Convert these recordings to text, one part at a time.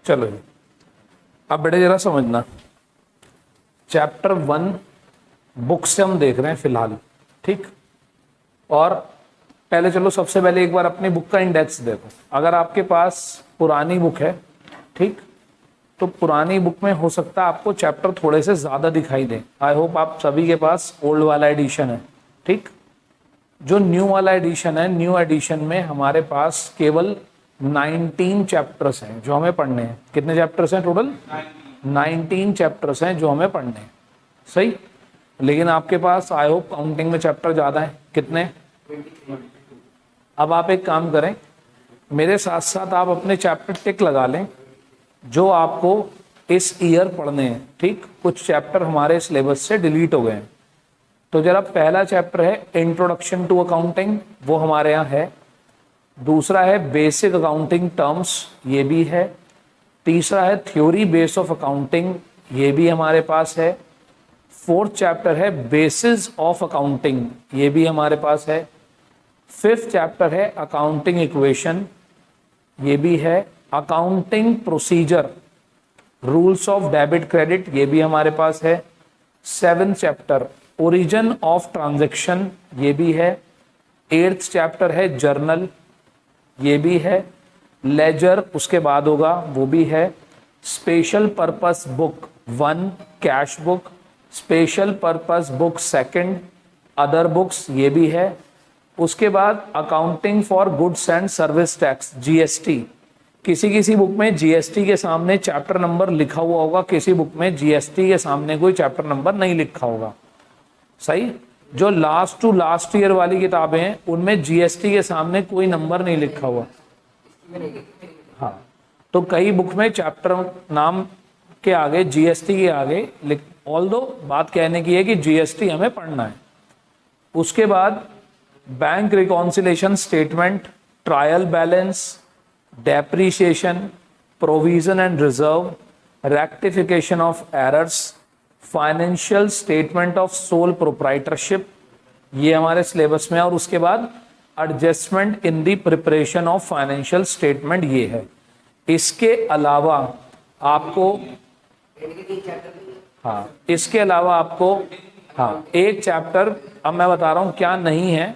चलो जी, अब बेटे जरा समझना, चैप्टर 1 बुक से हम देख रहे हैं फिलहाल, ठीक। और पहले चलो सबसे पहले एक बार अपनी बुक का इंडेक्स देखो। अगर आपके पास पुरानी बुक है, ठीक, तो पुरानी बुक में हो सकता है आपको चैप्टर थोड़े से ज़्यादा दिखाई दे। आई होप आप सभी के पास ओल्ड वाला एडिशन है, ठीक। जो न्यू वाला एडिशन है, न्यू एडिशन में हमारे पास केवल 19 चैप्टर्स हैं जो हमें पढ़ने हैं। कितने चैप्टर्स हैं टोटल? 19 चैप्टर्स हैं जो हमें पढ़ने हैं, सही। लेकिन आपके पास आई होप काउंटिंग में चैप्टर ज़्यादा है। कितने? अब आप एक काम करें, मेरे साथ साथ आप अपने चैप्टर टिक लगा लें जो आपको इस ईयर पढ़ने हैं, ठीक। कुछ चैप्टर हमारे सिलेबस से डिलीट हो गए हैं। तो जरा पहला चैप्टर है इंट्रोडक्शन टू अकाउंटिंग, वो हमारे यहाँ है। दूसरा है बेसिक अकाउंटिंग टर्म्स, ये भी है। तीसरा है थ्योरी बेस ऑफ अकाउंटिंग, ये भी हमारे पास है। फोर्थ चैप्टर है बेसिस ऑफ अकाउंटिंग, ये भी हमारे पास है। फिफ्थ चैप्टर है अकाउंटिंग इक्वेशन, ये भी है। Accounting procedure, rules of debit credit, ये भी हमारे पास है। Seventh chapter origin of transaction, ये भी है। एट्थ चैप्टर है जर्नल, ये भी है। लेजर उसके बाद होगा, वो भी है। Special purpose book 1 cash book, special purpose book 2 other books, ये भी है। उसके बाद accounting for goods and service tax, GST. किसी किसी बुक में जीएसटी के सामने चैप्टर नंबर लिखा हुआ होगा, किसी बुक में जीएसटी के सामने कोई चैप्टर नंबर नहीं लिखा होगा, सही। जो लास्ट टू लास्ट ईयर वाली किताबें हैं उनमें जीएसटी के सामने कोई नंबर नहीं लिखा हुआ। हाँ, तो कई बुक में चैप्टर नाम के आगे जीएसटी के आगे ऑल्दो बात कहने की है कि जीएसटी हमें पढ़ना है। उसके बाद bank reconciliation statement, trial balance, depreciation, provision and reserve, rectification of errors, financial statement of sole proprietorship, ये हमारे सिलेबस में है। और उसके बाद adjustment in the preparation of financial statement, ये है। इसके अलावा आपको इसके अलावा आपको एक चैप्टर, अब मैं बता रहा हूं क्या नहीं है।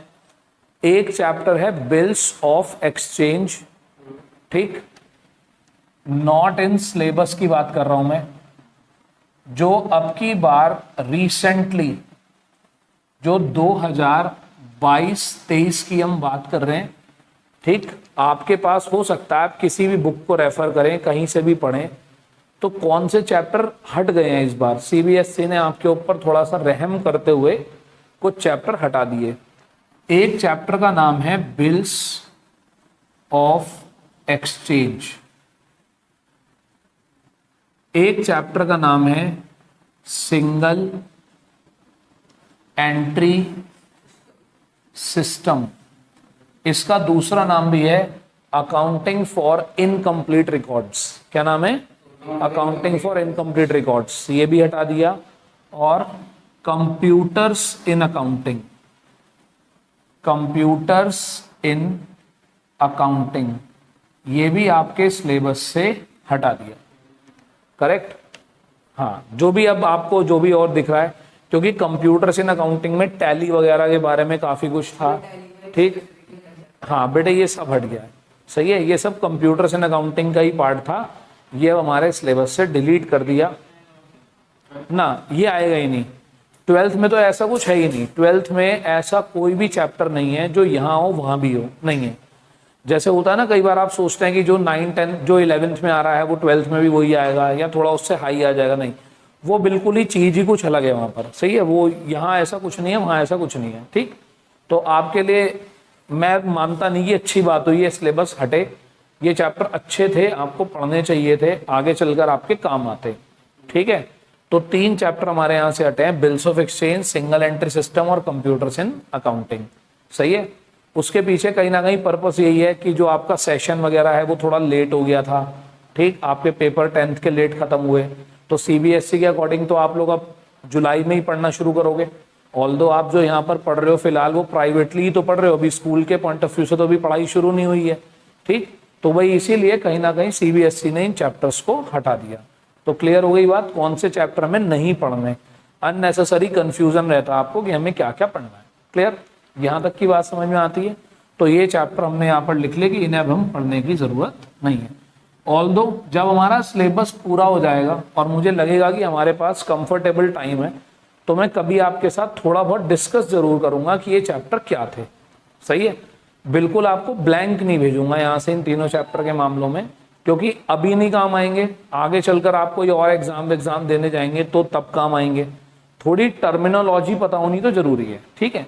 एक चैप्टर है बिल्स ऑफ एक्सचेंज, ठीक, नॉट इन सिलेबस की बात कर रहा हूं मैं। जो अब की बार रिसेंटली जो 2022-23 की हम बात कर रहे हैं, ठीक। आपके पास हो सकता है आप किसी भी बुक को रेफर करें, कहीं से भी पढ़ें, तो कौन से चैप्टर हट गए हैं इस बार। सीबीएसई ने आपके ऊपर थोड़ा सा रहम करते हुए कुछ चैप्टर हटा दिए। एक चैप्टर का नाम है बिल्स ऑफ एक्सचेंज, एक चैप्टर का नाम है सिंगल एंट्री सिस्टम, इसका दूसरा नाम भी है अकाउंटिंग फॉर इनकम्प्लीट रिकॉर्ड्स। क्या नाम है? अकाउंटिंग फॉर इनकम्प्लीट रिकॉर्ड्स, ये भी हटा दिया। और computers in accounting, computers in accounting, ये भी आपके सिलेबस से हटा दिया, करेक्ट। हाँ, जो भी अब आपको जो भी और दिख रहा है, क्योंकि कंप्यूटर्स इन अकाउंटिंग में टैली वगैरह के बारे में काफी कुछ था, ठीक। हाँ बेटे, ये सब हट गया है, सही है। ये सब कंप्यूटर्स इन अकाउंटिंग का ही पार्ट था, ये हमारे सिलेबस से डिलीट कर दिया ना, ये आएगा ही नहीं। 12th में तो ऐसा कुछ है ही नहीं। 12th में ऐसा कोई भी चैप्टर नहीं है जो यहाँ हो वहाँ भी हो, नहीं है। जैसे होता है ना, कई बार आप सोचते हैं कि जो 9, 10 जो 11th में आ रहा है वो 12th में भी वही आएगा या थोड़ा उससे हाई आ जाएगा, नहीं, वो बिल्कुल ही चीज़ ही कुछ अलग है वहाँ पर, सही है। वो यहाँ ऐसा कुछ नहीं है, वहाँ ऐसा कुछ नहीं है, ठीक। तो आपके लिए मैं मानता नहीं कि अच्छी बात हुई है सिलेबस हटे। ये चैप्टर अच्छे थे, आपको पढ़ने चाहिए थे, आगे चलकर आपके काम आते, ठीक है। तो 3 चैप्टर हमारे यहाँ से हटे हैं, bills of exchange, single entry system और कंप्यूटर्स इन अकाउंटिंग, सही है। उसके पीछे कहीं ना कहीं पर्पस यही है कि जो आपका सेशन वगैरह है वो थोड़ा लेट हो गया था, ठीक। आपके पेपर 10th के लेट खत्म हुए, तो सीबीएसई के अकॉर्डिंग तो आप लोग अब जुलाई में ही पढ़ना शुरू करोगे। ऑल्दो आप जो यहाँ पर पढ़ रहे हो फिलहाल वो प्राइवेटली ही तो पढ़ रहे हो, अभी स्कूल के पॉइंट ऑफ व्यू से तो अभी पढ़ाई शुरू नहीं हुई है, ठीक। तो भाई इसीलिए कहीं ना कहीं सीबीएसई ने इन चैप्टर्स को हटा दिया। तो क्लियर हो गई बात, कौन से चैप्टर हमें नहीं पढ़ने, अननेसेसरी कंफ्यूजन रहता है आपको कि हमें क्या क्या पढ़ना है। क्लियर, यहाँ तक की बात समझ में आती है। तो ये चैप्टर हमने यहाँ पर लिख लिया कि इन्हें अब हम पढ़ने की जरूरत नहीं है। ऑल्दो जब हमारा सिलेबस पूरा हो जाएगा और मुझे लगेगा कि हमारे पास कंफर्टेबल टाइम है, तो मैं कभी आपके साथ थोड़ा बहुत डिस्कस जरूर करूंगा कि ये चैप्टर क्या थे। सही है, बिल्कुल आपको ब्लैंक नहीं भेजूंगा यहाँ से इन तीनों चैप्टर के मामलों में, क्योंकि अभी नहीं काम आएंगे, आगे चलकर आप कोई और एग्जाम देने जाएंगे तो तब काम आएंगे। थोड़ी टर्मिनोलॉजी पता होनी तो जरूरी है। ठीक है,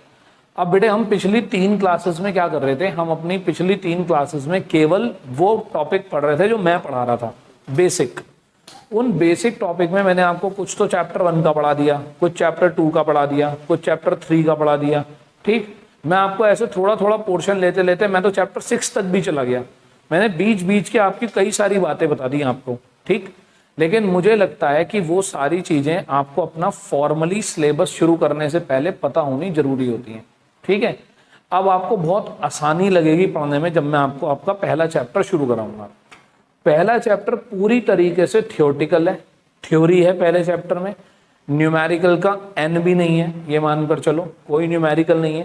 अब बेटे हम पिछली 3 क्लासेस में क्या कर रहे थे, हम अपनी पिछली 3 क्लासेस में केवल वो टॉपिक पढ़ रहे थे जो मैं पढ़ा रहा था, बेसिक। उन बेसिक टॉपिक में मैंने आपको कुछ तो चैप्टर 1 का पढ़ा दिया, कुछ चैप्टर 2 का पढ़ा दिया, कुछ चैप्टर 3 का पढ़ा दिया। ठीक, मैं आपको ऐसे थोड़ा थोड़ा पोर्शन लेते लेते मैं तो चैप्टर 6 तक भी चला गया। मैंने बीच बीच के आपकी कई सारी बातें बता दी आपको। ठीक, लेकिन मुझे लगता है कि वो सारी चीजें आपको अपना फॉर्मली सिलेबस शुरू करने से पहले पता होनी जरूरी होती हैं। ठीक है, अब आपको बहुत आसानी लगेगी पढ़ने में जब मैं आपको आपका पहला चैप्टर शुरू कराऊंगा। पहला चैप्टर पूरी तरीके से थ्योरेटिकल है, थ्योरी है पहले चैप्टर में। न्यूमेरिकल का एन भी नहीं है, ये मानकर चलो कोई न्यूमेरिकल नहीं है,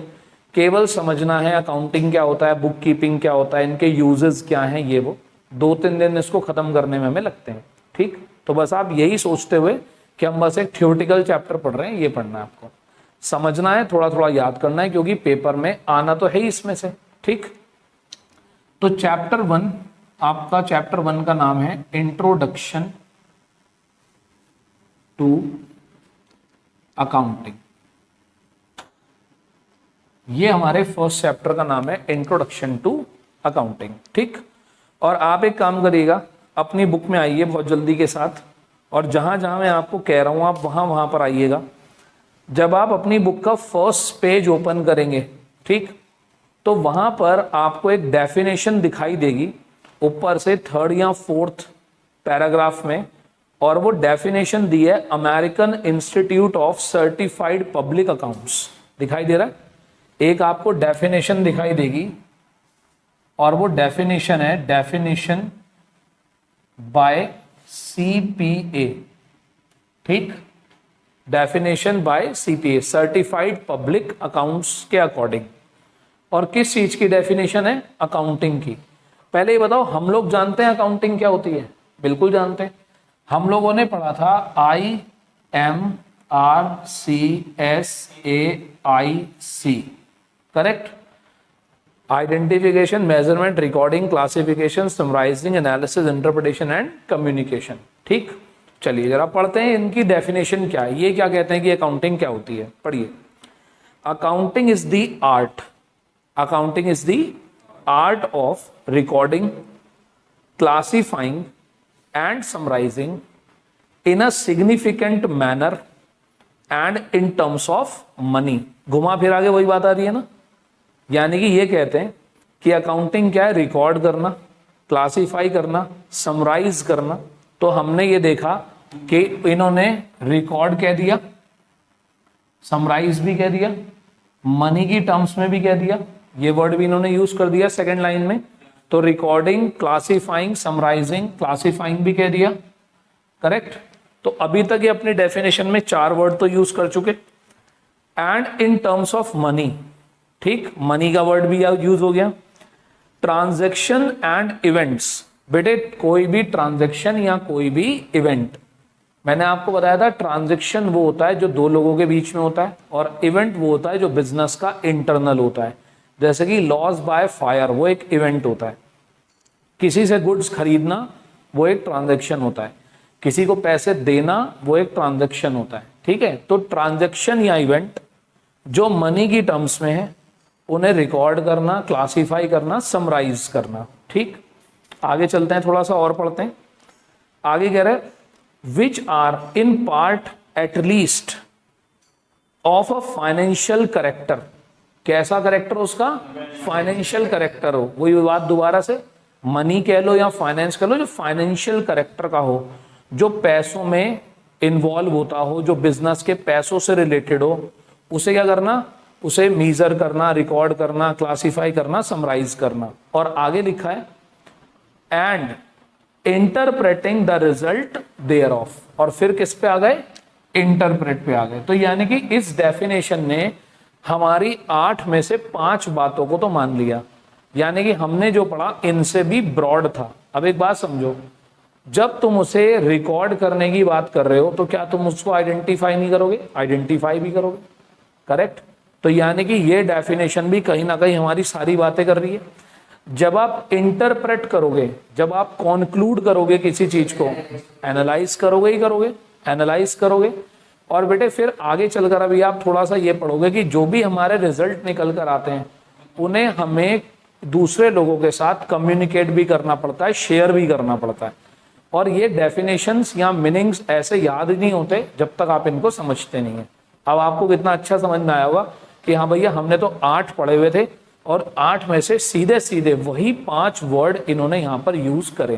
केवल समझना है अकाउंटिंग क्या होता है, बुक कीपिंग क्या होता है, इनके यूजेस क्या हैं, ये वो 2-3 दिन इसको खत्म करने में हमें लगते हैं। ठीक, तो बस आप यही सोचते हुए कि हम बस एक थ्योरेटिकल चैप्टर पढ़ रहे हैं, ये पढ़ना है आपको, समझना है, थोड़ा थोड़ा याद करना है, क्योंकि पेपर में आना तो है ही इसमें से। ठीक, तो चैप्टर 1, आपका चैप्टर 1 का नाम है इंट्रोडक्शन टू अकाउंटिंग। ये हमारे फर्स्ट चैप्टर का नाम है इंट्रोडक्शन टू अकाउंटिंग। ठीक, और आप एक काम करिएगा, अपनी बुक में आइए बहुत जल्दी के साथ, और जहां जहां मैं आपको कह रहा हूं आप वहां वहां पर आइएगा। जब आप अपनी बुक का फर्स्ट पेज ओपन करेंगे, ठीक, तो वहां पर आपको एक डेफिनेशन दिखाई देगी ऊपर से 3rd या 4th पैराग्राफ में, और वो डेफिनेशन दी है American institute of certified public accounts. दिखाई दे रहा है, एक आपको डेफिनेशन दिखाई देगी, और वो डेफिनेशन है डेफिनेशन बाय सीपीए। ठीक, definition bye CPA, certified public accounts के अकॉर्डिंग। और किस चीज की डेफिनेशन है? अकाउंटिंग की। पहले ये बताओ, हम लोग जानते हैं अकाउंटिंग क्या होती है? बिल्कुल जानते हैं, हम लोगों ने पढ़ा था IMRCSAIC, correct? Identification, measurement, recording, classification, summarising, analysis, interpretation and communication. ठीक, चलिए जरा पढ़ते हैं इनकी डेफिनेशन क्या है, ये क्या कहते हैं कि अकाउंटिंग क्या होती है। पढ़िए, accounting is the art, accounting is the art of recording, classifying and summarising in a significant manner and in terms of money. घुमा फिरा के वही बात आ रही है ना, यानी कि ये कहते हैं कि अकाउंटिंग क्या है? रिकॉर्ड करना, क्लासिफाई करना, समराइज करना। तो हमने ये देखा कि इन्होंने रिकॉर्ड कह दिया, समराइज भी कह दिया, मनी की टर्म्स में भी कह दिया, ये वर्ड भी इन्होंने यूज कर दिया सेकंड लाइन में। तो रिकॉर्डिंग, क्लासिफाइंग, समराइजिंग, क्लासिफाइंग भी कह दिया, करेक्ट? तो अभी तक ये अपनी डेफिनेशन में 4 वर्ड तो यूज कर चुके। And in terms of money, ठीक, मनी का वर्ड भी यूज हो गया। ट्रांजैक्शन एंड इवेंट्स, बेटे कोई भी ट्रांजैक्शन या कोई भी इवेंट, मैंने आपको बताया था ट्रांजैक्शन वो होता है जो 2 लोगों के बीच में होता है, और इवेंट वो होता है जो बिजनेस का इंटरनल होता है। जैसे कि लॉस बाय फायर, वो एक इवेंट होता है। किसी से गुड्स खरीदना वो एक ट्रांजैक्शन होता है, किसी को पैसे देना वो एक ट्रांजैक्शन होता है। ठीक है, तो ट्रांजैक्शन या इवेंट जो मनी की टर्म्स में है उन्हें रिकॉर्ड करना, क्लासिफाई करना, समराइज करना। ठीक, आगे चलते हैं, थोड़ा सा और पढ़ते हैं। आगे कह रहे which are in part at least of a financial character. कैसा करेक्टर उसका? फाइनेंशियल करेक्टर हो। वही बात दोबारा से, मनी कह लो या फाइनेंस कह लो, जो फाइनेंशियल करेक्टर का हो, जो पैसों में इन्वॉल्व होता हो, जो बिजनेस के पैसों से रिलेटेड हो, उसे क्या करना? उसे मीजर करना, रिकॉर्ड करना, क्लासिफाई करना, समराइज करना। और आगे लिखा है and interpreting the result thereof, और फिर किस पे आ गए, इंटरप्रेट पे आ गए। तो यानी कि इस डेफिनेशन ने हमारी 8 में से 5 बातों को तो मान लिया, यानी कि हमने जो पढ़ा इनसे भी ब्रॉड था। अब एक बात समझो, जब तुम उसे रिकॉर्ड करने की बात कर रहे हो तो क्या तुम उसको आइडेंटिफाई नहीं करोगे, आइडेंटिफाई भी करोगे, करेक्ट। तो यानी कि ये डेफिनेशन भी कहीं ना कहीं हमारी सारी बातें कर रही है। जब आप इंटरप्रेट करोगे, जब आप कॉन्क्लूड करोगे किसी चीज को, एनालाइज करोगे ही करोगे, एनालाइज करोगे, और बेटे फिर आगे चलकर अभी आप थोड़ा सा ये पढ़ोगे कि जो भी हमारे रिजल्ट निकल कर आते हैं उन्हें हमें दूसरे लोगों के साथ कम्युनिकेट भी करना पड़ता है, शेयर भी करना पड़ता है। और ये डेफिनेशंस या मीनिंग्स ऐसे याद नहीं होते जब तक आप इनको समझते नहीं है। अब आपको कितना अच्छा समझ में आया होगा कि हाँ भैया हमने तो 8 पढ़े हुए थे और 8 में से सीधे सीधे वही 5 वर्ड इन्होंने यहाँ पर यूज करे,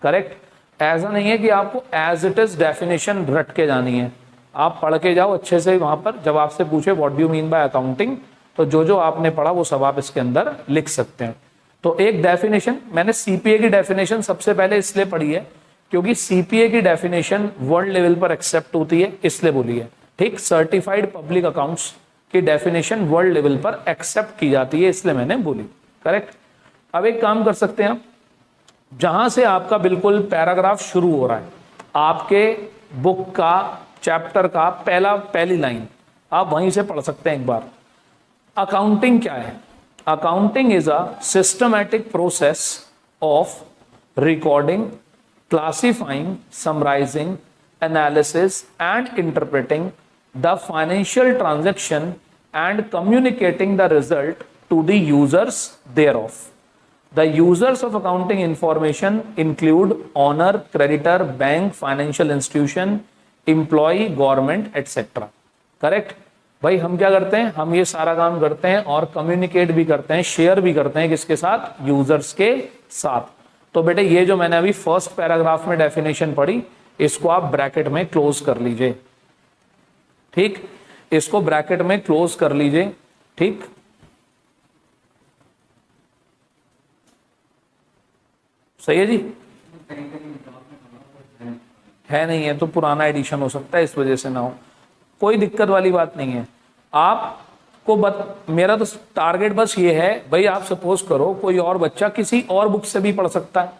करेक्ट। ऐसा नहीं है कि आपको एज इट इज डेफिनेशन रट के जानी है, आप पढ़ के जाओ अच्छे से। वहां पर जब आपसे पूछे what do you mean by accounting, तो जो जो आपने पढ़ा वो सब आप इसके अंदर लिख सकते हैं। तो एक डेफिनेशन, मैंने सीपीए की डेफिनेशन सबसे पहले इसलिए पढ़ी है क्योंकि सीपीए की डेफिनेशन वर्ल्ड लेवल पर एक्सेप्ट होती है, इसलिए बोली है, ठीक। सर्टिफाइड पब्लिक अकाउंट्स की डेफिनेशन वर्ल्ड लेवल पर एक्सेप्ट की जाती है, इसलिए मैंने बोली, करेक्ट। अब एक काम कर सकते हैं आप, जहां से आपका बिल्कुल पैराग्राफ शुरू हो रहा है, आपके बुक का चैप्टर का पहली लाइन, आप वहीं से पढ़ सकते हैं एक बार। अकाउंटिंग क्या है? Accounting is a systematic process of recording, classifying, summarising, analysis and interpreting the financial transaction and communicating the result to the users thereof. The users of accounting information include owner, creditor, bank, financial institution, employee, government, etc. Correct. भाई हम क्या करते हैं, हम ये सारा काम करते हैं और कम्युनिकेट भी करते हैं, शेयर भी करते हैं, किसके साथ, यूजर्स के साथ। तो बेटे ये जो मैंने अभी फर्स्ट पैराग्राफ में डेफिनेशन पढ़ी, इसको आप ब्रैकेट में क्लोज कर लीजिए, ठीक। इसको ब्रैकेट में क्लोज कर लीजिए, ठीक। सही है जी, है नहीं है तो पुराना एडिशन हो सकता है, इस वजह से ना हो, कोई दिक्कत वाली बात नहीं है। आपको मेरा तो टारगेट बस ये है भाई, आप सपोज करो कोई और बच्चा किसी और बुक से भी पढ़ सकता है,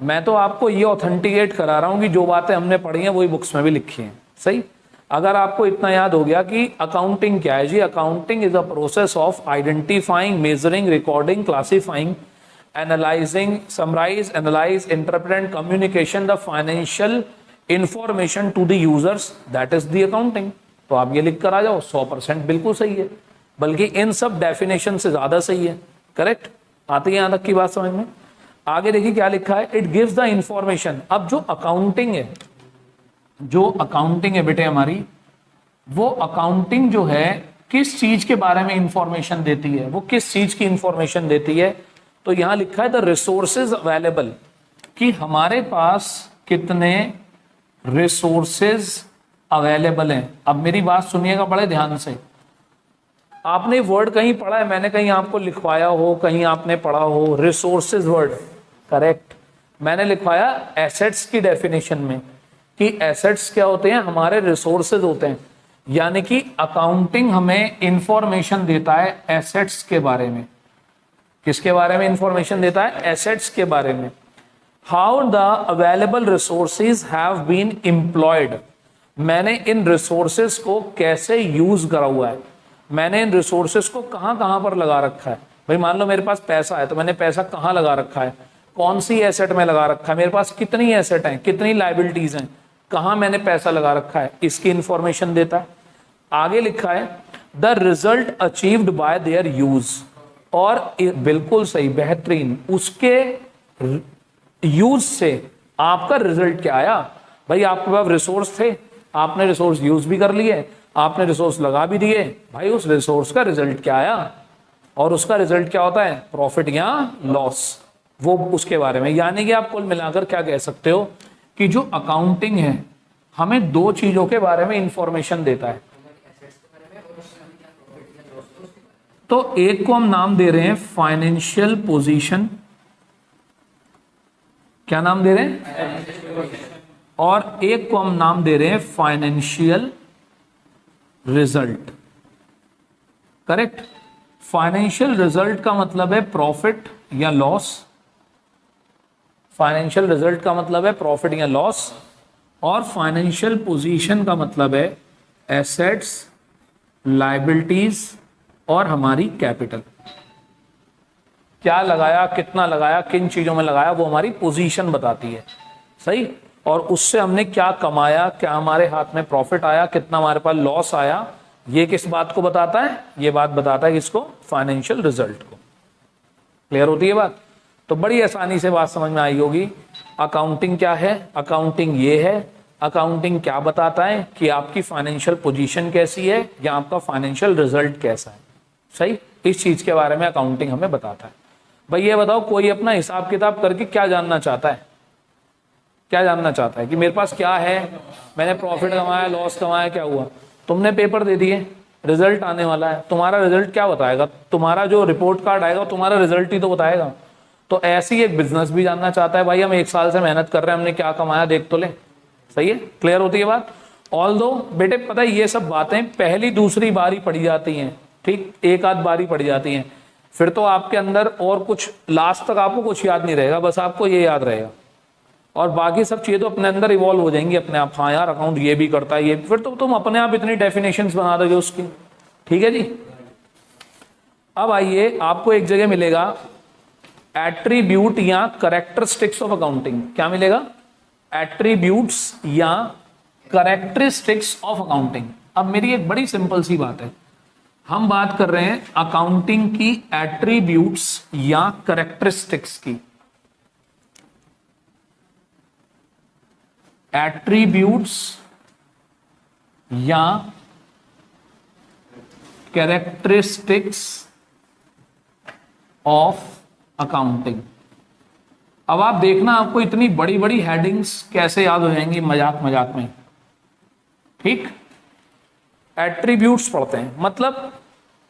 मैं तो आपको ये ऑथेंटिकेट करा रहा हूं कि जो बातें हमने पढ़ी हैं वही बुक्स में भी लिखी हैं, सही। अगर आपको इतना याद हो गया कि अकाउंटिंग क्या है जी, accounting is a process of identifying, measuring, recording, classifying, analysing, summarise, analyse, interpret and communication the financial information to the users, that is the accounting. तो आप ये लिख कर आ जाओ, 100% बिल्कुल सही है, बल्कि इन सब डेफिनेशन से ज्यादा सही है, करेक्ट। आती है यहां तक की बात समझ में? आगे देखिए क्या लिखा है, इट गिव्स द इंफॉर्मेशन। अब जो अकाउंटिंग है, जो अकाउंटिंग है बेटे हमारी, वो अकाउंटिंग जो है किस चीज के बारे में इंफॉर्मेशन देती है, वो किस चीज की इंफॉर्मेशन देती है? तो यहां लिखा है द रिसोर्सेज अवेलेबल, कि हमारे पास कितने रिसोर्सेज अवेलेबल हैं। अब मेरी बात सुनिएगा बड़े ध्यान से, आपने वर्ड कहीं पढ़ा है, मैंने कहीं आपको लिखवाया हो, कहीं आपने पढ़ा हो रिसोर्सेज वर्ड, करेक्ट। मैंने लिखवाया एसेट्स की डेफिनेशन में कि एसेट्स क्या होते हैं, हमारे रिसोर्सेज होते हैं। यानी कि अकाउंटिंग हमें इंफॉर्मेशन देता है एसेट्स के बारे में। किसके बारे में इंफॉर्मेशन देता है? एसेट्स के बारे में। How the available resources have been employed, मैंने इन रिसोर्सेज को कैसे यूज करा हुआ है, मैंने इन रिसोर्सेज को कहां कहां पर लगा रखा है। भाई मान लो मेरे पास पैसा है, तो मैंने पैसा कहां लगा रखा है, कौन सी एसेट में लगा रखा है, मेरे पास कितनी एसेट हैं, कितनी लायबिलिटीज हैं, कहां मैंने पैसा लगा रखा है, इसकी इंफॉर्मेशन देता है। आगे लिखा है the result achieved by there use, और बिल्कुल सही, बेहतरीन, उसके यूज से आपका रिजल्ट क्या आया। भाई आपके पास रिसोर्स थे, आपने रिसोर्स यूज भी कर लिए, आपने रिसोर्स लगा भी दिए, भाई उस रिसोर्स का रिजल्ट क्या आया, और उसका रिजल्ट क्या होता है, प्रॉफिट या लॉस, वो उसके बारे में। यानी कि आप कुल मिलाकर क्या कह सकते हो कि जो अकाउंटिंग है हमें दो चीजों के बारे में इंफॉर्मेशन देता है। तो एक को हम नाम दे रहे हैं फाइनेंशियल पोजीशन, क्या नाम दे रहे हैं, और एक को हम नाम दे रहे हैं financial result. Correct. Financial result का मतलब है प्रॉफिट या लॉस, फाइनेंशियल रिजल्ट का मतलब है प्रॉफिट या लॉस, और फाइनेंशियल पोजीशन का मतलब है एसेट्स, लायबिलिटीज और हमारी कैपिटल। क्या लगाया, कितना लगाया, किन चीजों में लगाया, वो हमारी पोजीशन बताती है। सही। और उससे हमने क्या कमाया, क्या हमारे हाथ में प्रॉफिट आया, कितना हमारे पास लॉस आया, ये किस बात को बताता है, ये बात बताता है किसको, फाइनेंशियल रिजल्ट को। क्लियर होती है बात। तो बड़ी आसानी से बात समझ में आई होगी। अकाउंटिंग क्या है, अकाउंटिंग ये है, अकाउंटिंग क्या बताता है कि आपकी फाइनेंशियल पोजीशन कैसी है या आपका फाइनेंशियल रिजल्ट कैसा है। सही। इस चीज के बारे में अकाउंटिंग हमें बताता है। भाई ये बताओ, कोई अपना हिसाब किताब करके क्या जानना चाहता है, क्या जानना चाहता है कि मेरे पास क्या है, मैंने प्रॉफिट कमाया, लॉस कमाया, क्या हुआ। तुमने पेपर दे दिए, रिजल्ट आने वाला है, तुम्हारा रिजल्ट क्या बताएगा, तुम्हारा जो रिपोर्ट कार्ड आएगा तुम्हारा रिजल्ट ही तो बताएगा। तो ऐसे ही एक बिजनेस भी जानना चाहता है, भाई हम 1 साल से मेहनत कर रहे हैं, हमने क्या कमाया देख तो ले। सही है। क्लियर होती है बात। ऑल दो बेटे पता है ये सब बातें पहली दूसरी बार ही पढ़ी जाती हैं, ठीक, एक आध बार ही पढ़ी जाती हैं, फिर तो आपके अंदर और कुछ लास्ट तक आपको कुछ याद नहीं रहेगा, बस आपको ये याद रहेगा, और बाकी सब चीजें तो अपने अंदर इवॉल्व हो जाएंगी अपने आप। हाँ यार अकाउंट ये भी करता है, ये फिर तो तुम अपने आप इतनी डेफिनेशंस बना दोगे उसकी। ठीक है जी। अब आइए, आपको एक जगह मिलेगा एट्रीब्यूट या करेक्टरिस्टिक्स ऑफ अकाउंटिंग। क्या मिलेगा, एट्रीब्यूट्स या करेक्टरिस्टिक्स ऑफ अकाउंटिंग। अब मेरी एक बड़ी सिंपल सी बात है, हम बात कर रहे हैं अकाउंटिंग की एट्रीब्यूट्स या करेक्टरिस्टिक्स की। एट्रीब्यूट्स या कैरेक्टरिस्टिक्स ऑफ अकाउंटिंग। अब आप देखना, आपको इतनी बड़ी बड़ी हेडिंग्स कैसे याद हो जाएंगी मजाक मजाक में। ठीक। एट्रीब्यूट्स पढ़ते हैं, मतलब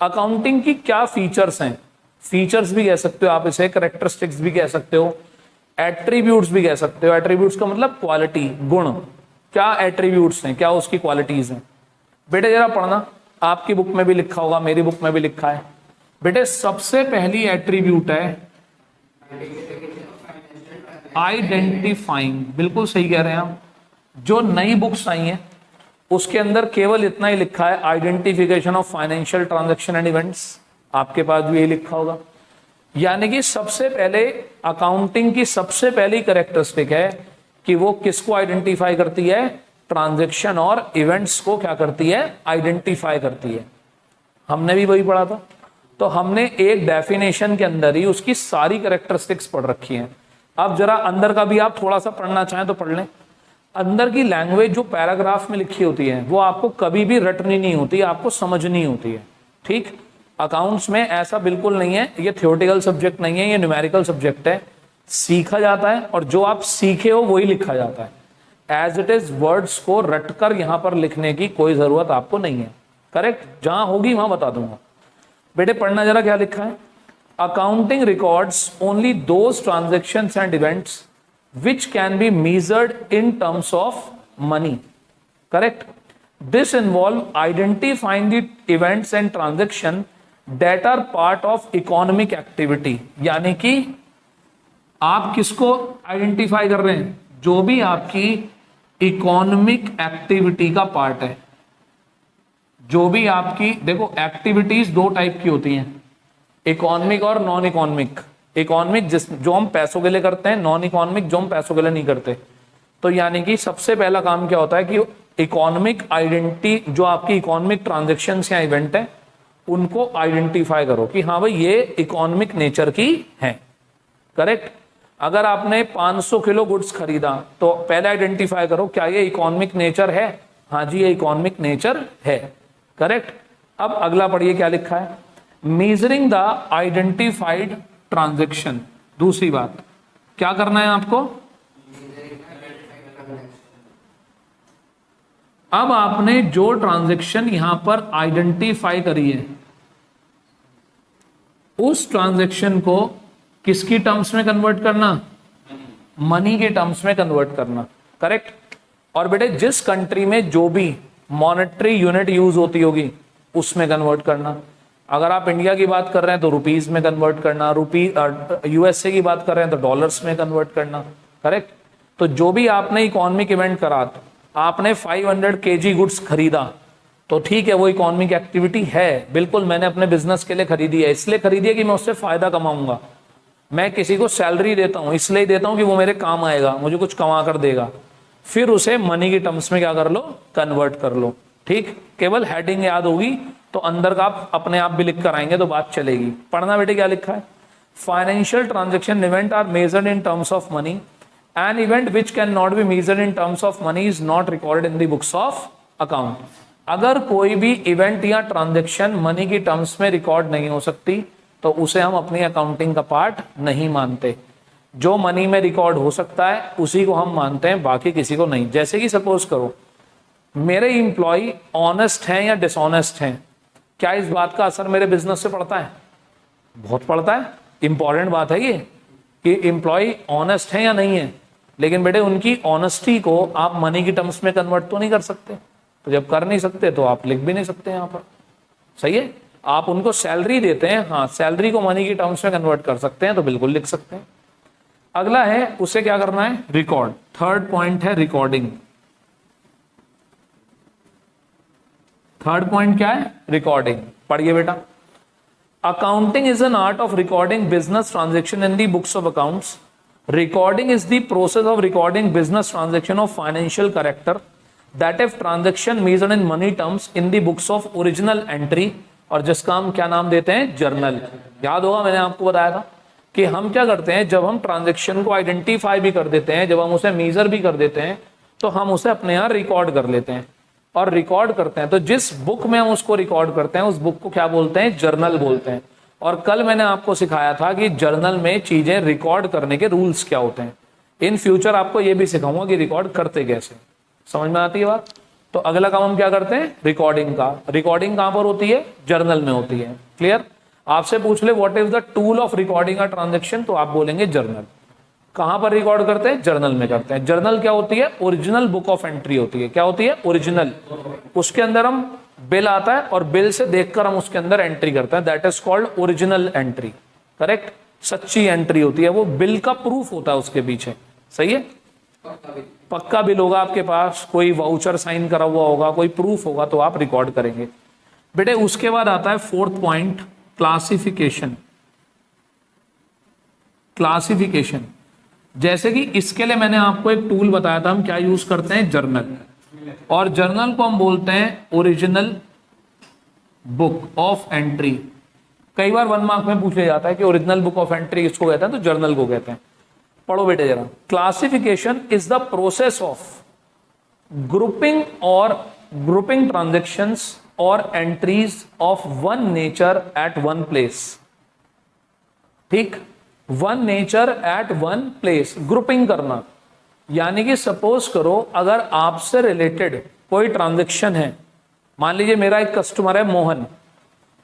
अकाउंटिंग की क्या फीचर्स हैं, फीचर्स भी कह सकते हो आप इसे, कैरेक्टरिस्टिक्स भी कह सकते हो, एट्रीब्यूट्स भी कह सकते हो। एट्रीब्यूट्स का मतलब क्वालिटी, गुण। क्या एट्रीब्यूट्स हैं, क्या उसकी क्वालिटीज हैं। बेटे जरा पढ़ना, आपकी बुक में भी लिखा होगा, मेरी बुक में भी लिखा है। बेटे सबसे पहली एट्रीब्यूट है आइडेंटिफाइंग। बिल्कुल सही कह रहे हैं आप। जो नई बुक्स आई हैं उसके अंदर केवल इतना ही लिखा है, identification of financial transaction and events. आपके पास भी यही लिखा होगा। यानी कि सबसे पहले अकाउंटिंग की सबसे पहली कैरेक्टरिस्टिक है कि वो किसको आइडेंटिफाई करती है, ट्रांजैक्शन और इवेंट्स को क्या करती है, आइडेंटिफाई करती है। हमने भी वही पढ़ा था। तो हमने एक डेफिनेशन के अंदर ही उसकी सारी कैरेक्टरिस्टिक्स पढ़ रखी हैं। अब जरा अंदर का भी आप थोड़ा सा पढ़ना चाहें तो पढ़ लें। अंदर की लैंग्वेज जो पैराग्राफ में लिखी होती है वो आपको कभी भी रटनी नहीं होती, आपको समझनी होती है। ठीक। अकाउंट्स में ऐसा बिल्कुल नहीं है, ये थ्योरेटिकल सब्जेक्ट नहीं है, ये न्यूमेरिकल सब्जेक्ट है। सीखा जाता है और जो आप सीखे हो वही लिखा जाता है। एज इट इज वर्ड्स को रटकर यहां पर लिखने की कोई जरूरत आपको नहीं है। करेक्ट। जहां होगी वहां बता दूंगा। बेटे पढ़ना जरा क्या लिखा है। Accounting records only those transactions and events which can be measured in terms of money. Correct. This involve identifying the events and transaction that are part of economic activity. यानी कि आप किसको आइडेंटिफाई कर रहे हैं, जो भी आपकी इकोनॉमिक एक्टिविटी का पार्ट है। जो भी आपकी, देखो एक्टिविटीज दो टाइप की होती हैं, इकोनॉमिक और नॉन इकोनॉमिक। इकोनॉमिक जो हम पैसों के लिए करते हैं, नॉन इकोनॉमिक जो हम पैसों के लिए नहीं करते। तो यानी कि सबसे पहला काम क्या होता है कि इकोनॉमिक आइडेंटिटी, जो आपकी इकोनॉमिक ट्रांजैक्शंस या इवेंट है उनको आइडेंटिफाई करो कि हाँ भाई ये इकोनॉमिक नेचर की है। करेक्ट। अगर आपने 500 किलो गुड्स खरीदा तो पहले आइडेंटिफाई करो क्या ये इकोनॉमिक नेचर है, हाँ जी ये इकोनॉमिक नेचर है। करेक्ट। अब अगला पढ़िए क्या लिखा है। Measuring the identified transaction. दूसरी बात क्या करना है आपको, अब आपने जो ट्रांजैक्शन यहां पर आइडेंटिफाई करी है उस ट्रांजैक्शन को किसकी टर्म्स में कन्वर्ट करना, मनी के टर्म्स में कन्वर्ट करना, करेक्ट। और बेटे जिस कंट्री में जो भी मॉनेटरी यूनिट यूज होती होगी उसमें कन्वर्ट करना। अगर आप इंडिया की बात कर रहे हैं तो रुपीज में कन्वर्ट करना, यूएसए की बात कर रहे हैं तो डॉलर्स में कन्वर्ट करना, करेक्ट। तो जो भी आपने इकोनॉमिक इवेंट करा, तो आपने 500 केजी गुड्स खरीदा तो ठीक है, वो इकोनॉमिक एक्टिविटी है, बिल्कुल मैंने अपने बिजनेस के लिए खरीदी है, इसलिए खरीदी है कि मैं उससे फायदा कमाऊंगा। मैं किसी को सैलरी देता हूं इसलिए देता हूं कि वो मेरे काम आएगा, मुझे कुछ कमा कर देगा, फिर उसे मनी की टर्म्स में क्या कर लो, कन्वर्ट कर लो, ठीक। केवल हेडिंग याद होगी तो अंदर का आप अपने आप भी लिख कर आएंगे तो बात चलेगी। पढ़ना बेटे क्या लिखा है, financial transaction event are measured in terms of money, an event which can not be measured in terms of money is not recorded in the books of account. अगर कोई भी इवेंट या ट्रांजेक्शन मनी की terms में record नहीं हो सकती तो उसे हम अपनी अकाउंटिंग का पार्ट नहीं मानते। जो मनी में रिकॉर्ड हो सकता है उसी को हम मानते हैं, बाकी किसी को नहीं। जैसे कि सपोज करो मेरे इंप्लॉय ऑनेस्ट हैं या डिसऑनेस्ट हैं, क्या इस बात का असर मेरे बिजनेस से पड़ता है? बहुत पड़ता है। इंपॉर्टेंट बात है ये कि इंप्लॉय ऑनेस्ट है या नहीं है, लेकिन बेटे उनकी ऑनेस्टी को आप मनी की टर्म्स में कन्वर्ट तो नहीं कर सकते। तो जब कर नहीं सकते तो आप लिख भी नहीं सकते यहाँ पर, सही है। आप उनको सैलरी देते हैं, हाँ सैलरी को मनी की टर्म्स में कन्वर्ट कर सकते हैं तो बिल्कुल लिख सकते हैं। अगला है उसे क्या करना है, रिकॉर्ड। थर्ड पॉइंट है रिकॉर्डिंग। थर्ड पॉइंट क्या है, रिकॉर्डिंग। पढ़िए बेटा, accounting is an art of recording business transaction in the books of accounts. Recording is the process of recording business transaction of financial character that if transaction measured in money terms in the books of original entry, और जिसका हम क्या नाम देते हैं, journal. याद होगा मैंने आपको बताया था कि हम क्या करते हैं, जब हम ट्रांजेक्शन को आइडेंटिफाई भी कर देते हैं, जब हम उसे मेजर भी कर देते हैं, तो हम उसे अपने यहाँ रिकॉर्ड कर लेते हैं और रिकॉर्ड करते हैं। तो जिस बुक में हम उसको रिकॉर्ड करते हैं उस बुक को क्या बोलते हैं, जर्नल बोलते हैं। और कल मैंने आपको सिखाया था कि जर्नल में चीजें रिकॉर्ड करने के रूल्स क्या होते हैं। इन फ्यूचर आपको ये भी सिखाऊंगा कि रिकॉर्ड करते कैसे, समझ में आती है बात। तो अगला काम हम क्या करते हैं, रिकॉर्डिंग का। रिकॉर्डिंग कहां पर होती है, जर्नल में होती है। क्लियर। आपसे पूछ ले what is the tool of recording a transaction, तो आप बोलेंगे जर्नल। कहां पर रिकॉर्ड करते हैं, जर्नल में करते हैं। जर्नल क्या होती है, ओरिजिनल बुक ऑफ एंट्री होती है। क्या होती है, ओरिजिनल। उसके अंदर हम बिल आता है और बिल से देखकर हम उसके अंदर एंट्री करते हैं, that is called original entry, correct. सच्ची एंट्री होती है, वो बिल का प्रूफ होता है उसके पीछे, सही है। पक्का बिल होगा आपके पास, कोई वाउचर साइन करा हुआ होगा, कोई प्रूफ होगा, तो आप रिकॉर्ड करेंगे बेटे। उसके बाद आता है फोर्थ पॉइंट, क्लासिफिकेशन। क्लासिफिकेशन, जैसे कि इसके लिए मैंने आपको एक टूल बताया था, हम क्या यूज करते हैं, जर्नल। और जर्नल को हम बोलते हैं ओरिजिनल बुक ऑफ एंट्री। कई बार 1 मार्क में पूछ लिया जाता है कि ओरिजिनल बुक ऑफ एंट्री किसको कहते हैं, तो जर्नल को कहते हैं। पढ़ो बेटे जरा। Classification is the process of grouping transactions और entries of one nature at one place. ठीक, one nature at one place, grouping करना। यानी कि सपोज करो अगर आपसे रिलेटेड कोई ट्रांजेक्शन है, मान लीजिए मेरा एक कस्टमर है मोहन,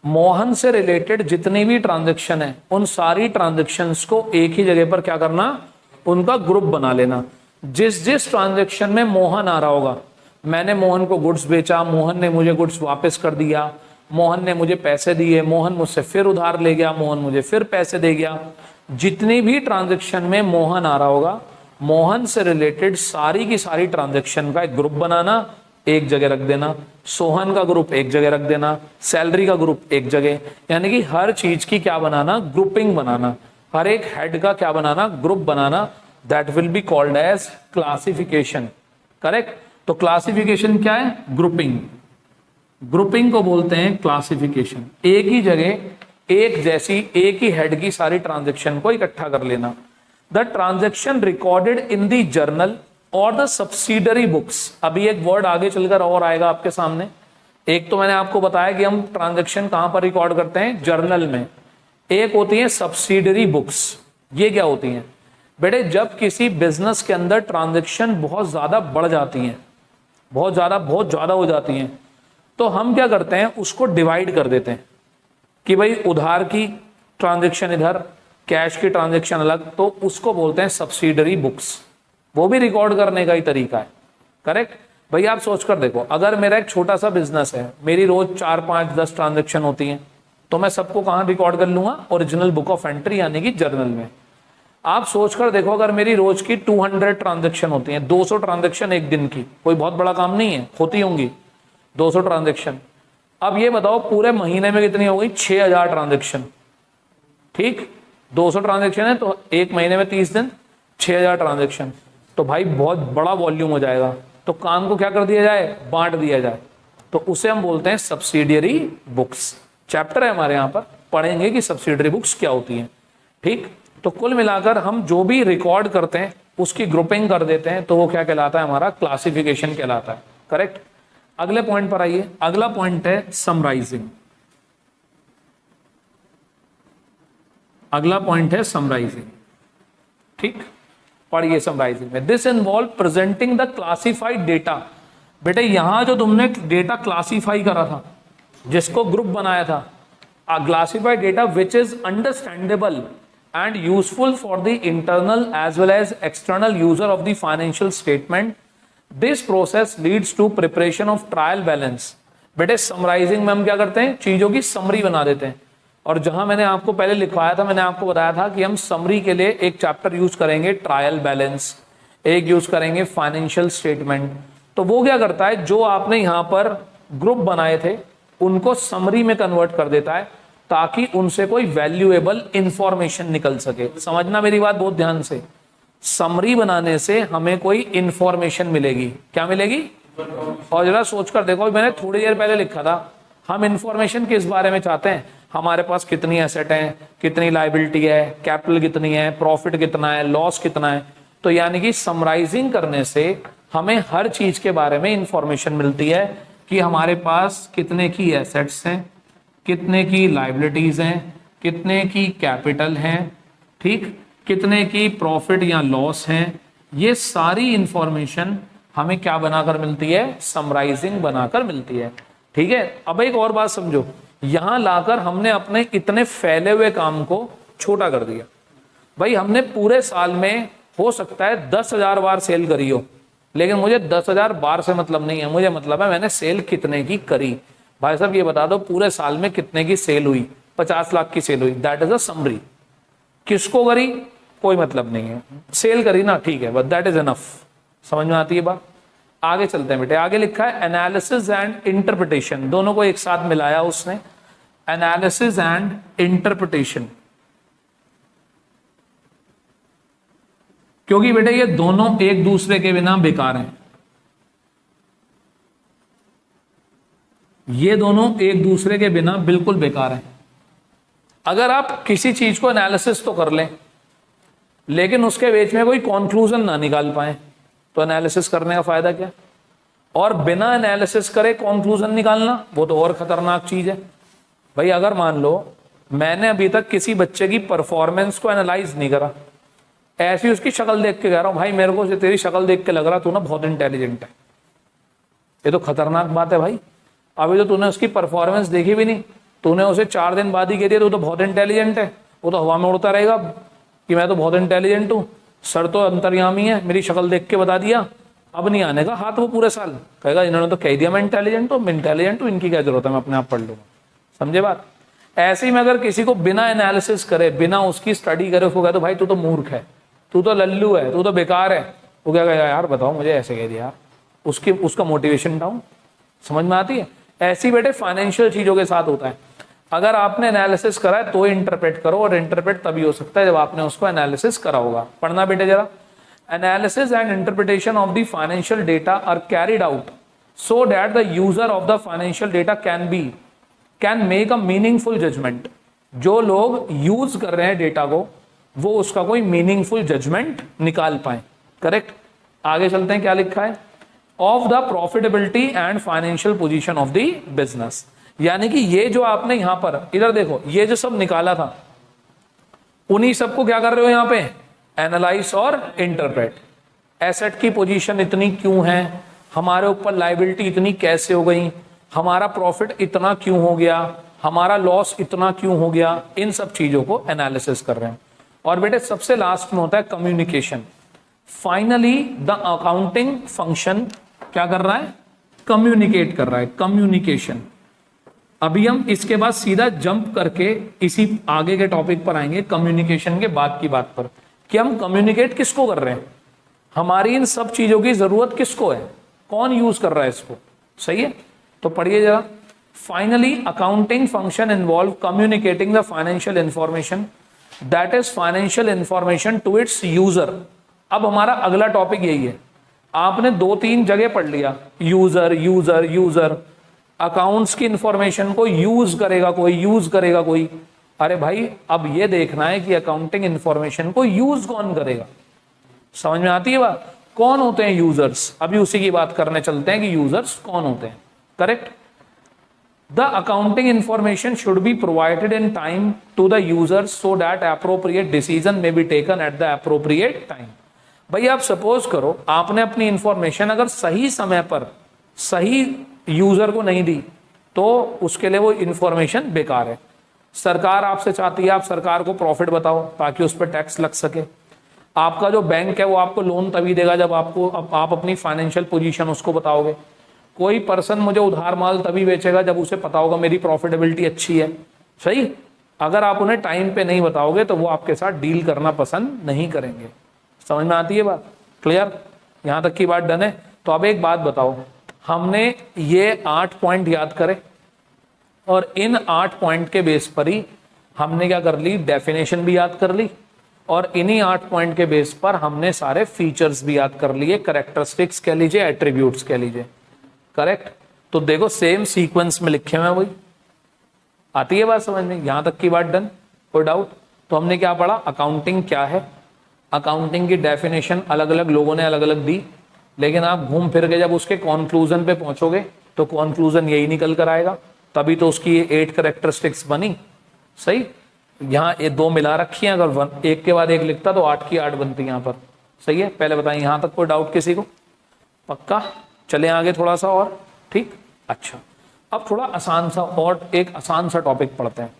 मोहन से रिलेटेड जितनी भी ट्रांजेक्शन है उन सारी ट्रांजेक्शन्स को एक ही जगह पर क्या करना, उनका ग्रुप बना लेना। जिस जिस ट्रांजेक्शन में मोहन आ रहा होगा, मैंने मोहन को गुड्स बेचा, मोहन ने मुझे गुड्स वापस कर दिया, मोहन ने मुझे पैसे दिए, मोहन मुझसे फिर उधार ले गया, मोहन मुझे फिर पैसे दे गया। जितनी भी ट्रांजेक्शन में मोहन आ रहा होगा, मोहन से रिलेटेड सारी की सारी ट्रांजेक्शन का एक ग्रुप बनाना, एक जगह रख देना। सोहन का ग्रुप एक जगह रख देना, सैलरी का ग्रुप एक जगह। यानी कि हर चीज की क्या बनाना, ग्रुपिंग बनाना। हर एक हेड का क्या बनाना, ग्रुप बनाना। That will be called as classification, correct. तो क्लासिफिकेशन क्या है, ग्रुपिंग। ग्रुपिंग को बोलते हैं क्लासिफिकेशन। एक ही जगह एक जैसी एक ही हेड की सारी ट्रांजेक्शन को इकट्ठा कर लेना। The transaction recorded in the journal और द सब्सिडरी बुक्स। अभी एक वर्ड आगे चलकर और आएगा आपके सामने। एक तो मैंने आपको बताया कि हम ट्रांजेक्शन कहां पर रिकॉर्ड करते हैं, जर्नल में। एक होती है सब्सिडरी बुक्स। ये क्या होती हैं बेटे, जब किसी बिजनेस के अंदर ट्रांजेक्शन बहुत ज्यादा बढ़ जाती हैं, बहुत ज्यादा हो जाती हैं, तो हम क्या करते हैं, उसको डिवाइड कर देते हैं कि भाई उधार की ट्रांजेक्शन इधर, कैश की ट्रांजैक्शन अलग, तो उसको बोलते हैं सब्सिडरी बुक्स। वो भी रिकॉर्ड करने का ही तरीका है, करेक्ट। भाई आप सोच कर देखो, अगर मेरा एक छोटा सा बिजनेस है, मेरी रोज 4, 5, 10 ट्रांजैक्शन होती हैं, तो मैं सबको कहाँ रिकॉर्ड कर लूंगा? ओरिजिनल बुक ऑफ एंट्री यानी कि जर्नल में। आप सोच कर देखो, अगर मेरी रोज की 200 ट्रांजैक्शन होती हैं, 200 ट्रांजैक्शन एक दिन की, कोई बहुत बड़ा काम नहीं है, होती होंगी 200 ट्रांजैक्शन। अब ये बताओ पूरे महीने में कितनी हो गई? 6000 ट्रांजैक्शन, ठीक। 200 ट्रांजैक्शन है तो एक महीने में 30 दिन, 6000 ट्रांजैक्शन, तो भाई बहुत बड़ा वॉल्यूम हो जाएगा। तो काम को क्या कर दिया जाए? बांट दिया जाए। तो उसे हम बोलते हैं सब्सिडियरी बुक्स। चैप्टर है हमारे यहाँ पर, पढ़ेंगे कि सब्सिडियरी बुक्स क्या होती हैं, ठीक। तो कुल मिलाकर हम जो भी रिकॉर्ड करते हैं उसकी ग्रुपिंग कर देते हैं, तो वो क्या कहलाता है? हमारा क्लासिफिकेशन कहलाता है, करेक्ट। अगले पॉइंट पर आइए। अगला पॉइंट है समराइजिंग। अगला पॉइंट है समराइजिंग, ठीक। पढ़िए समराइजिंग में, this involve presenting the classified data. बेटे यहां जो तुमने डेटा क्लासिफाई करा था, जिसको ग्रुप बनाया था, classified data which is understandable and useful for the internal as well as external user of the financial statement. This process leads to preparation of trial balance. बेटे समराइजिंग में हम क्या करते हैं? चीजों की समरी बना देते हैं। और जहां मैंने आपको पहले लिखवाया था, मैंने आपको बताया था कि हम समरी के लिए एक चैप्टर यूज करेंगे ट्रायल बैलेंस, एक यूज करेंगे फाइनेंशियल स्टेटमेंट। तो वो क्या करता है? जो आपने यहां पर ग्रुप बनाए थे उनको समरी में कन्वर्ट कर देता है, ताकि उनसे कोई वैल्यूएबल इंफॉर्मेशन निकल सके। समझना मेरी बात बहुत ध्यान से। समरी बनाने से हमें कोई इंफॉर्मेशन मिलेगी। क्या मिलेगी? और जरा सोचकर देखो, मैंने थोड़ी देर पहले लिखा था, हम इंफॉर्मेशन किस बारे में चाहते हैं? हमारे पास कितनी एसेट है, कितनी लायबिलिटी है, कैपिटल कितनी है, प्रॉफिट कितना है, लॉस कितना है। तो यानी कि समराइजिंग करने से हमें हर चीज के बारे में इंफॉर्मेशन मिलती है कि हमारे पास कितने की एसेट्स हैं, कितने की लायबिलिटीज हैं, कितने की कैपिटल हैं, ठीक, कितने की प्रॉफिट या लॉस हैं। ये सारी इंफॉर्मेशन हमें क्या बनाकर मिलती है? समराइजिंग बनाकर मिलती है, ठीक है। अब एक और बात समझो, यहां लाकर हमने अपने इतने फैले हुए काम को छोटा कर दिया। भाई हमने पूरे साल में हो सकता है 10,000 बार सेल करी हो, लेकिन मुझे 10,000 बार से मतलब नहीं है, मुझे मतलब है मैंने सेल कितने की करी। भाई साहब ये बता दो पूरे साल में कितने की सेल हुई? 50 लाख की सेल हुई, दैट इज अ समरी। किसको करी? कोई मतलब नहीं है, सेल करी ना, ठीक है, बट दैट इज एनफ। समझ में आती है बात? आगे चलते हैं बेटे। आगे लिखा है एनालिसिस एंड इंटरप्रिटेशन, दोनों को एक साथ मिलाया उसने, एनालिसिस एंड इंटरप्रिटेशन। क्योंकि बेटे ये दोनों एक दूसरे के बिना बेकार हैं। ये दोनों एक दूसरे के बिना बिल्कुल बेकार हैं। अगर आप किसी चीज को एनालिसिस तो कर लें, लेकिन उसके बीच में कोई कंक्लूजन ना निकाल पाए, तो एनालिसिस करने का फायदा क्या? और बिना एनालिसिस करे कंक्लूजन निकालना, वो तो और खतरनाक चीज है। भाई अगर मान लो मैंने अभी तक किसी बच्चे की परफॉर्मेंस को एनालाइज नहीं करा, ऐसी उसकी शक्ल देख के कह रहा हूं भाई मेरे को तेरी शक्ल देख के लग रहा तू ना बहुत इंटेलिजेंट है, ये तो खतरनाक बात है भाई। अभी तो तूने उसकी परफॉर्मेंस देखी भी नहीं, तूने उसे 4 दिन बाद ही कह दिया तू तो बहुत इंटेलिजेंट है, वो तो हवा में उड़ता रहेगा कि मैं तो बहुत इंटेलिजेंट हूँ, सर तो अंतर्यामी है, मेरी शक्ल देख के बता दिया। अब नहीं आने का हाथ वो पूरे साल, कहेगा इन्होंने तो कह दिया मैं इंटेलिजेंट हूँ, इनकी क्या जरूरत है, मैं अपने आप पढ़ लूंगा। समझे बात? ऐसे ही में अगर किसी को बिना एनालिसिस करे, बिना उसकी स्टडी करे, उसको कहे तो भाई तू तो मूर्ख है, तू तो लल्लू है, तू तो बेकार है, वो क्या कहेगा यार बताओ मुझे ऐसे कह दिया, उसका मोटिवेशन डाउन। समझ में आती है? ऐसी बेटे फाइनेंशियल चीजों के साथ होता है। अगर आपने एनालिसिस करा है तो इंटरप्रेट करो, और इंटरप्रेट तभी हो सकता है जब आपने उसको एनालिसिस करा होगा। पढ़ना बेटे जरा। Analysis and interpretation of the financial data are carried out so that the user of the financial data can make a meaningful judgement. जो लोग यूज कर रहे हैं डेटा को, वो उसका कोई मीनिंगफुल जजमेंट निकाल पाए। करेक्ट? आगे चलते हैं, क्या लिखा है? Of the profitability and financial position of the business. यानी कि ये जो आपने यहां पर, इधर देखो, ये जो सब निकाला था, उन्हीं सबको क्या कर रहे हो यहां पे? एनालाइज और इंटरप्रेट। एसेट की पोजीशन इतनी क्यों है, हमारे ऊपर लायबिलिटी इतनी कैसे हो गई, हमारा प्रॉफिट इतना क्यों हो गया, हमारा लॉस इतना क्यों हो गया, इन सब चीजों को एनालिसिस कर रहे हैं। और बेटे सबसे लास्ट में होता है communication. Finally the accounting function क्या कर रहा है, कम्युनिकेट कर रहा है, कम्युनिकेशन। अभी हम इसके बाद सीधा जंप करके इसी आगे के टॉपिक पर आएंगे, कम्युनिकेशन के बाद की बात पर, कि हम कम्युनिकेट किसको कर रहे हैं, हमारी इन सब चीजों की जरूरत किसको है, कौन यूज कर रहा है इसको। सही है, तो पढ़िए जरा। Finally accounting function involve communicating the financial information that is financial information to its user. अब हमारा अगला टॉपिक यही है, आपने 2-3 जगह पढ़ लिया, यूजर यूजर यूजर, अकाउंट्स की इंफॉर्मेशन को यूज करेगा कोई, यूज करेगा कोई। अरे भाई अब ये देखना है कि अकाउंटिंग इंफॉर्मेशन को यूज कौन करेगा। समझ में आती है बात, कौन होते हैं यूजर्स, अभी उसी की बात करने चलते हैं कि यूजर्स कौन होते हैं। Correct, the accounting information should be provided in time to the users so that appropriate decision may be taken at the appropriate time. भाई आप सपोज करो आपने अपनी इंफॉर्मेशन अगर सही समय पर सही यूजर को नहीं दी तो उसके लिए वो इंफॉर्मेशन बेकार है। सरकार आपसे चाहती है आप सरकार को प्रॉफिट बताओ ताकि उस पर टैक्स लग सके। आपका जो बैंक है वो आपको लोन तभी देगा जब आप अपनी फाइनेंशियल पोजीशन उसको बताओगे। कोई पर्सन मुझे उधार माल तभी बेचेगा जब उसे पता होगा मेरी प्रॉफिटेबिलिटी अच्छी है। सही, अगर आप उन्हें टाइम पे नहीं बताओगे तो वो आपके साथ डील करना पसंद नहीं करेंगे। समझ में आती है बात, क्लियर, यहां तक की बात डन है। तो अब एक बात बताओ, हमने ये 8 पॉइंट याद करे और इन 8 पॉइंट के बेस पर ही हमने क्या कर ली, डेफिनेशन भी याद कर ली और इन्हीं 8 पॉइंट के बेस पर हमने सारे फीचर्स भी याद कर लिए, कैरेक्टरिस्टिक्स कह लीजिए, एट्रीब्यूट्स कह लीजिए। करेक्ट, तो देखो सेम सीक्वेंस में लिखे हुए हैं वही। आती है बात समझ में, यहां तक की बात डन, कोई डाउट। तो हमने क्या पढ़ा, अकाउंटिंग क्या है, अकाउंटिंग की डेफिनेशन अलग अलग लोगों ने अलग अलग दी, लेकिन आप घूम फिर के जब उसके कॉन्क्लूजन पे पहुंचोगे तो कॉन्क्लूजन यही निकल कर आएगा, तभी तो उसकी 8 कैरेक्टरिस्टिक्स बनी। सही, यहाँ ये 2 मिला रखी है, अगर एक के बाद एक लिखता तो 8 की 8 बनती यहाँ पर। सही है, पहले बताइए यहाँ तक कोई डाउट किसी को, पक्का। चले आगे थोड़ा सा और, ठीक। अच्छा, अब थोड़ा आसान सा और एक आसान सा टॉपिक पढ़ते हैं।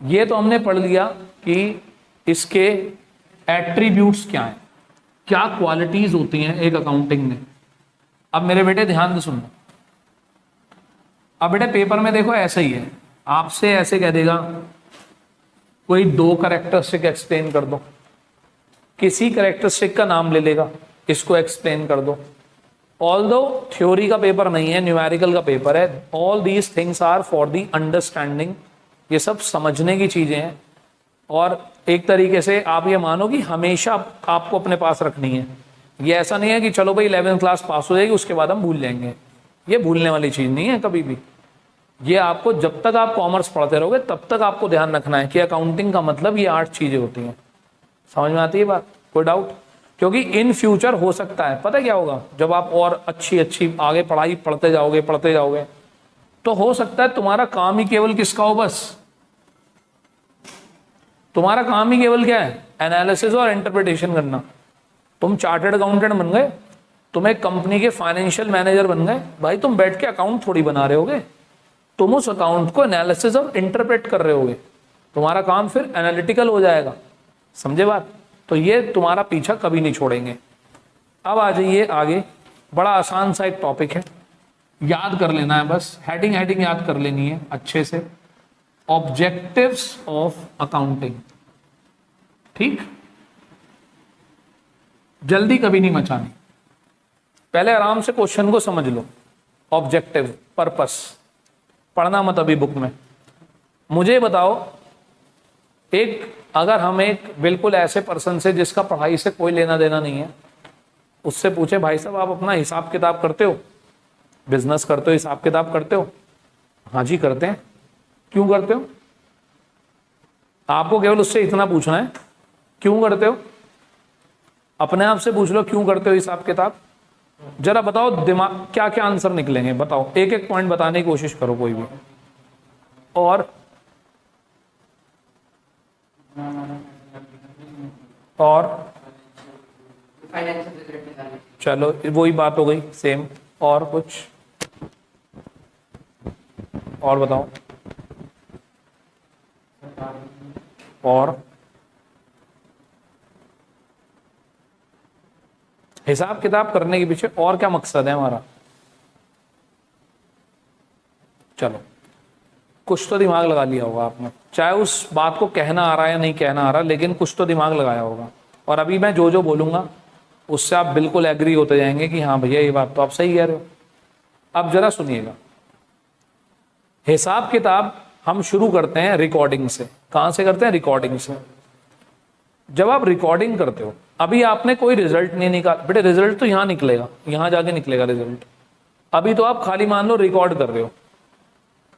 ये तो हमने पढ़ लिया कि इसके एट्रीब्यूट्स क्या हैं, क्या क्वालिटीज होती हैं एक अकाउंटिंग में। अब मेरे बेटे ध्यान से सुनना, अब बेटे पेपर में देखो ऐसा ही है, आपसे ऐसे कह देगा कोई 2 कैरेक्टरिस्टिक एक्सप्लेन कर दो, किसी कैरेक्टरिस्टिक का नाम ले लेगा, इसको एक्सप्लेन कर दो। ऑल्दो थ्योरी का पेपर नहीं है, न्यूमेरिकल का पेपर है। All these things are for the understanding, ये सब समझने की चीजें हैं और एक तरीके से आप ये मानो कि हमेशा आपको अपने पास रखनी है। ये ऐसा नहीं है कि चलो भाई 11th क्लास पास हो जाएगी उसके बाद हम भूल जाएंगे, ये भूलने वाली चीज नहीं है कभी भी। ये आपको जब तक आप कॉमर्स पढ़ते रहोगे तब तक आपको ध्यान रखना है कि अकाउंटिंग का मतलब ये 8 चीजें होती हैं। समझ में आती है बात, कोई डाउट। क्योंकि इन फ्यूचर हो सकता है, पता क्या होगा, जब आप और अच्छी आगे पढ़ाई पढ़ते जाओगे तो हो सकता है तुम्हारा काम ही केवल किसका हो, बस तुम्हारा काम ही केवल क्या है, एनालिसिस और इंटरप्रिटेशन करना। तुम चार्टर्ड अकाउंटेंट बन गए, तुम एक कंपनी के फाइनेंशियल मैनेजर बन गए, भाई तुम बैठ के अकाउंट थोड़ी बना रहे होगे, तुम उस अकाउंट को एनालिसिस और इंटरप्रेट कर रहे होगे, तुम्हारा काम फिर एनालिटिकल हो जाएगा। समझे बात, तो ये तुम्हारा पीछा कभी नहीं छोड़ेंगे। अब आ जाइए आगे, बड़ा आसान सा एक टॉपिक है, याद कर लेना है बस, हेडिंग याद कर लेनी है अच्छे से, ऑब्जेक्टिव्स ऑफ अकाउंटिंग। ठीक, जल्दी कभी नहीं मचानी, पहले आराम से क्वेश्चन को समझ लो। ऑब्जेक्टिव, पर्पस, पढ़ना मत अभी बुक में। मुझे बताओ, अगर हम एक बिल्कुल ऐसे पर्सन से जिसका पढ़ाई से कोई लेना देना नहीं है, उससे पूछे भाई साहब आप अपना हिसाब किताब करते हो, बिजनेस करते हो, हिसाब किताब करते हो? हाँ जी करते हैं। क्यों करते हो? आपको केवल उससे इतना पूछना है, क्यों करते हो? अपने आप से पूछ लो क्यों करते हो हिसाब किताब। जरा बताओ दिमाग क्या क्या आंसर निकलेंगे, बताओ, एक एक पॉइंट बताने की कोशिश करो कोई भी। और चलो वही बात हो गई सेम। और कुछ और बताओ। और हिसाब किताब करने के पीछे और क्या मकसद है हमारा? चलो, कुछ तो दिमाग लगा लिया होगा आपने, चाहे उस बात को कहना आ रहा है या नहीं कहना आ रहा, लेकिन कुछ तो दिमाग लगाया होगा। और अभी मैं जो जो बोलूंगा उससे आप बिल्कुल एग्री होते जाएंगे कि हाँ भैया ये बात तो आप सही कह रहे हो। अब जरा सुनिएगा, हिसाब किताब हम शुरू करते हैं रिकॉर्डिंग से। कहां से करते हैं? रिकॉर्डिंग से। जब आप रिकॉर्डिंग करते हो, अभी आपने कोई रिजल्ट नहीं निकाला बेटे, रिजल्ट तो यहां निकलेगा, यहां जाके निकलेगा रिजल्ट। अभी तो आप खाली मान लो रिकॉर्ड कर रहे हो।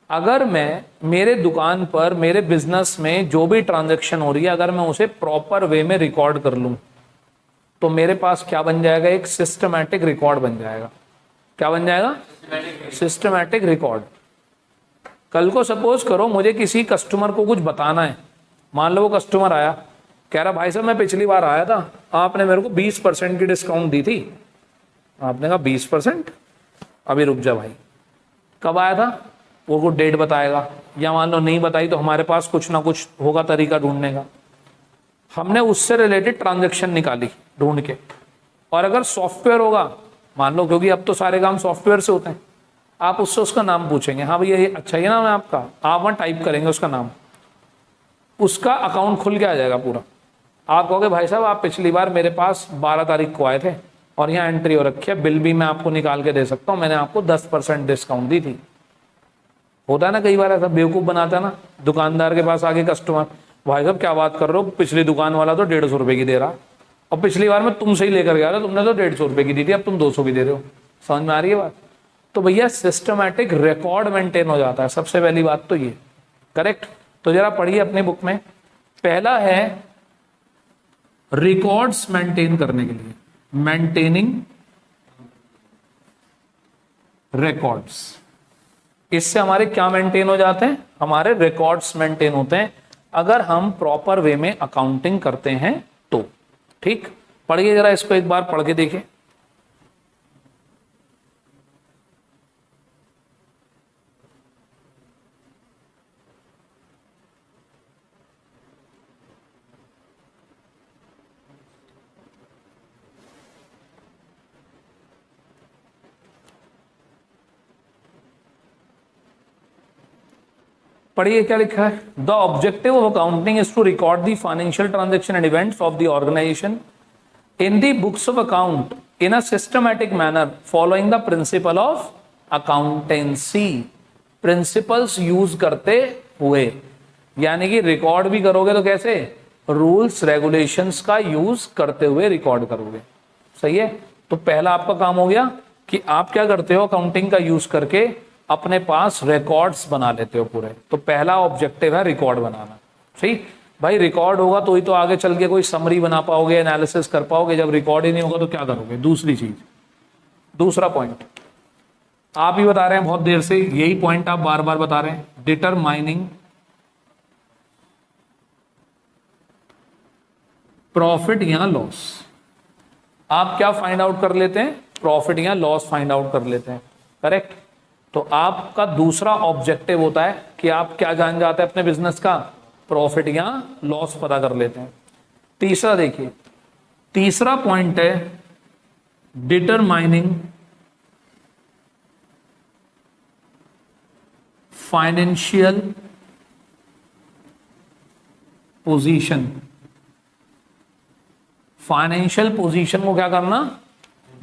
अगर मैं मेरे दुकान पर, मेरे बिजनेस में जो भी ट्रांजैक्शन हो रही है, अगर मैं उसे प्रॉपर वे में रिकॉर्ड कर लूं, तो मेरे पास क्या बन जाएगा? एक सिस्टमैटिक रिकॉर्ड बन जाएगा। क्या बन जाएगा? Systematic record. कल को सपोज करो मुझे किसी कस्टमर को कुछ बताना है, मान लो वो कस्टमर आया, कह रहा भाई साहब मैं पिछली बार आया था, आपने मेरे को 20% की डिस्काउंट दी थी। आपने कहा 20%? अभी रुक जा भाई, कब आया था? वो को डेट बताएगा, या मान लो नहीं बताई तो हमारे पास कुछ ना कुछ होगा तरीका ढूंढने का। हमने उससे रिलेटेड ट्रांजैक्शन निकाली ढूंढ के, और अगर सॉफ्टवेयर होगा, मान लो, क्योंकि अब तो सारे काम सॉफ्टवेयर से होते हैं, आप उससे उसका नाम पूछेंगे, हाँ भैया ये अच्छा ये नाम है आपका, आप वहाँ टाइप करेंगे उसका नाम, उसका अकाउंट खुल के आ जाएगा पूरा। आप कहोगे भाई साहब आप पिछली बार मेरे पास 12 तारीख को आए थे और यहाँ एंट्री हो रखी है, बिल भी मैं आपको निकाल के दे सकता हूँ, मैंने आपको 10% डिस्काउंट दी थी। होता है ना कई बार ऐसा, बेवकूफ बनाता है ना दुकानदार के पास आगे कस्टमर, भाई साहब क्या बात कर रहे हो, पिछली दुकान वाला तो 150 रुपए की दे रहा, और पिछली बार मैं तुमसे ही लेकर गया था, तुमने तो 150 रुपए की दी थी, अब तुम 200 की दे रहे हो। समझ में आ रही है बात? तो भैया सिस्टमैटिक रिकॉर्ड मेंटेन हो जाता है, सबसे पहली बात तो ये। करेक्ट? तो जरा पढ़िए अपने बुक में, पहला है रिकॉर्ड्स मेंटेन करने के लिए, मेंटेनिंग रिकॉर्ड्स। इससे हमारे क्या मेंटेन हो जाते हैं? हमारे रिकॉर्ड्स मेंटेन होते हैं, अगर हम प्रॉपर वे में अकाउंटिंग करते हैं तो। ठीक, पढ़िए जरा इसको, एक बार पढ़ के देखिए। पढ़िए क्या लिखा है। The objective of accounting is to record the financial transaction and events of the organisation in the books of account in a systematic manner following the principle of accountancy. Principles use करते हुए, यानी कि record भी करोगे तो कैसे? Rules regulations का use करते हुए रिकॉर्ड करोगे। सही है? तो पहला आपका काम हो गया कि आप क्या करते हो, अकाउंटिंग का यूज करके अपने पास रिकॉर्ड्स बना लेते हो पूरे। तो पहला ऑब्जेक्टिव है रिकॉर्ड बनाना। सही भाई, रिकॉर्ड होगा तो ही तो आगे चल के कोई समरी बना पाओगे, एनालिसिस कर पाओगे। जब रिकॉर्ड ही नहीं होगा तो क्या करोगे? दूसरी चीज, दूसरा पॉइंट आप ही बता रहे हैं बहुत देर से, यही पॉइंट आप बार बार बता रहे हैं, डिटरमाइनिंग प्रॉफिट या लॉस। आप क्या फाइंड आउट कर लेते हैं? प्रॉफिट या लॉस फाइंड आउट कर लेते हैं। करेक्ट? तो आपका दूसरा ऑब्जेक्टिव होता है कि आप क्या जान जाते हैं अपने बिजनेस का? प्रॉफिट या लॉस पता कर लेते हैं। तीसरा देखिए, तीसरा पॉइंट है determining financial position. Financial position को क्या करना?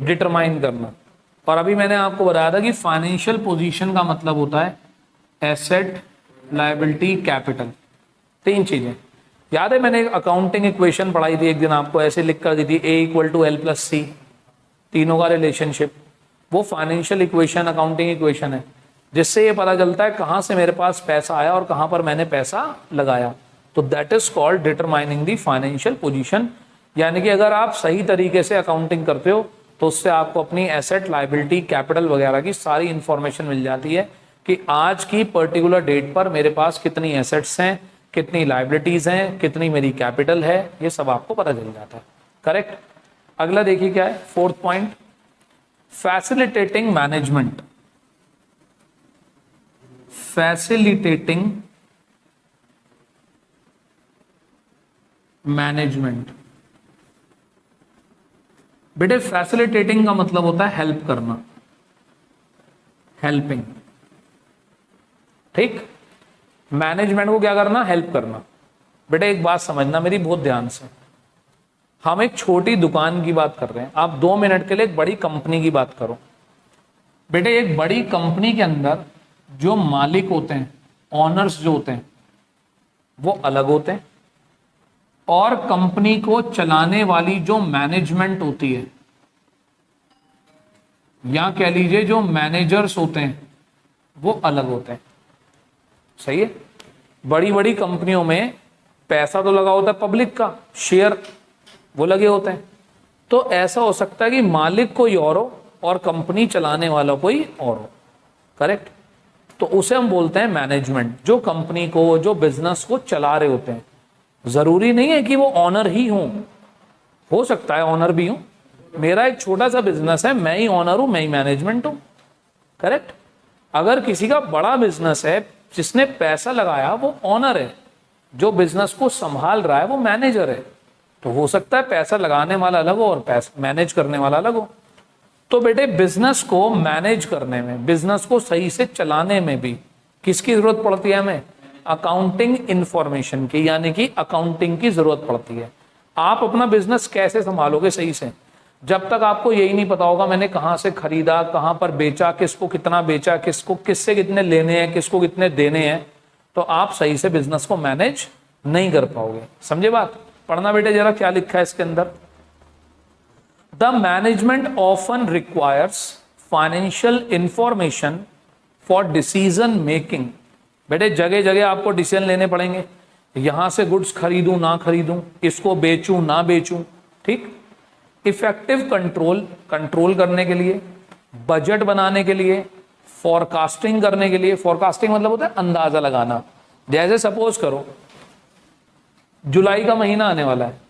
डिटरमाइन करना। और अभी मैंने आपको बताया था कि फाइनेंशियल पोजीशन का मतलब होता है एसेट, लायबिलिटी, कैपिटल। तीन चीजें। याद है मैंने एक अकाउंटिंग इक्वेशन पढ़ाई थी एक दिन, आपको ऐसे लिख कर दी थी, A=L+C, तीनों का रिलेशनशिप। वो फाइनेंशियल इक्वेशन, अकाउंटिंग इक्वेशन है, जिससे ये पता चलता है कहां से मेरे पास पैसा आया और कहां पर मैंने पैसा लगाया। तो that is called determining the financial position. यानी कि अगर आप सही तरीके से अकाउंटिंग करते हो तो उससे आपको अपनी एसेट, लायबिलिटी, कैपिटल वगैरह की सारी इंफॉर्मेशन मिल जाती है कि आज की पर्टिकुलर डेट पर मेरे पास कितनी एसेट्स हैं, कितनी लायबिलिटीज हैं, कितनी मेरी कैपिटल है, ये सब आपको पता चल जाता है। करेक्ट? अगला देखिए क्या है, fourth point, facilitating management. Facilitating management. बेटे फैसिलिटेटिंग का मतलब होता है हेल्प करना, हेल्पिंग, ठीक। मैनेजमेंट को क्या करना, हेल्प करना। बेटे एक बात समझना मेरी बहुत ध्यान से, हम एक छोटी दुकान की बात कर रहे हैं, आप 2 मिनट के लिए एक बड़ी कंपनी की बात करो। बेटे एक बड़ी कंपनी के अंदर जो मालिक होते हैं, ऑनर्स जो होते हैं, वो अलग होते हैं, और कंपनी को चलाने वाली जो मैनेजमेंट होती है, या कह लीजिए जो मैनेजर्स होते हैं, वो अलग होते हैं। सही है। बड़ी बड़ी कंपनियों में पैसा तो लगा होता है पब्लिक का, शेयर वो लगे होते हैं। तो ऐसा हो सकता है कि मालिक कोई और हो और कंपनी चलाने वाला कोई और हो, करेक्ट। तो उसे हम बोलते हैं मैनेजमेंट, जो कंपनी को, जो बिजनेस को चला रहे होते हैं। जरूरी नहीं है कि वो ऑनर ही हो सकता है ऑनर भी हो। मेरा एक छोटा सा बिजनेस है, मैं ही ऑनर हूं, मैं ही मैनेजमेंट हूं, करेक्ट। अगर किसी का बड़ा बिजनेस है, जिसने पैसा लगाया वो ऑनर है, जो बिजनेस को संभाल रहा है वो मैनेजर है। तो हो सकता है पैसा लगाने वाला अलग हो और पैसा मैनेज करने वाला अलग हो। तो बेटे बिजनेस को मैनेज करने में, बिजनेस को सही से चलाने में भी किसकी जरूरत पड़ती है हमें, अकाउंटिंग इंफॉर्मेशन की, यानी कि अकाउंटिंग की जरूरत पड़ती है। आप अपना बिजनेस कैसे संभालोगे सही से, जब तक आपको यही नहीं पता होगा मैंने कहां से खरीदा, कहां पर बेचा, किसको कितना बेचा, किसको किससे कितने लेने हैं, किसको कितने देने हैं, तो आप सही से बिजनेस को मैनेज नहीं कर पाओगे। समझे बात। पढ़ना बेटे जरा क्या लिखा है इसके अंदर। The management often requires financial information for decision making. बेटे जगह जगह आपको डिसीजन लेने पड़ेंगे, यहां से गुड्स खरीदूं ना खरीदूं, इसको बेचूं ना बेचूं, ठीक। इफेक्टिव कंट्रोल करने के लिए, बजट बनाने के लिए, फॉरकास्टिंग करने के लिए। फॉरकास्टिंग मतलब होता है अंदाजा लगाना। जैसे सपोज करो जुलाई का महीना आने वाला है,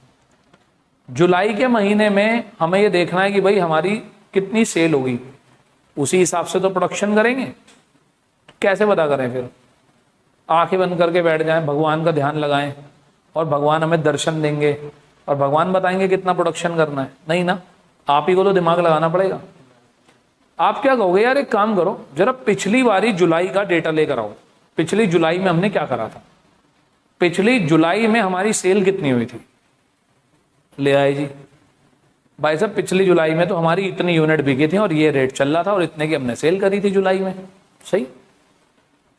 जुलाई के महीने में हमें ये देखना है कि भाई हमारी कितनी सेल होगी, उसी हिसाब से तो प्रोडक्शन करेंगे। कैसे पता करें फिर, आंखें बंद करके बैठ जाएं, भगवान का ध्यान लगाएं और भगवान हमें दर्शन देंगे और भगवान बताएंगे कितना प्रोडक्शन करना है? नहीं ना, आप ही को तो दिमाग लगाना पड़ेगा। आप क्या कहोगे, यार एक काम करो जरा पिछली बारी जुलाई का डेटा लेकर आओ, पिछली जुलाई में हमने क्या करा था, पिछली जुलाई में हमारी सेल कितनी हुई थी। ले आए जी, भाई साहब पिछली जुलाई में तो हमारी इतनी यूनिट बिकी थी और ये रेट चल रहा था और इतने की हमने सेल करी थी जुलाई में। सही।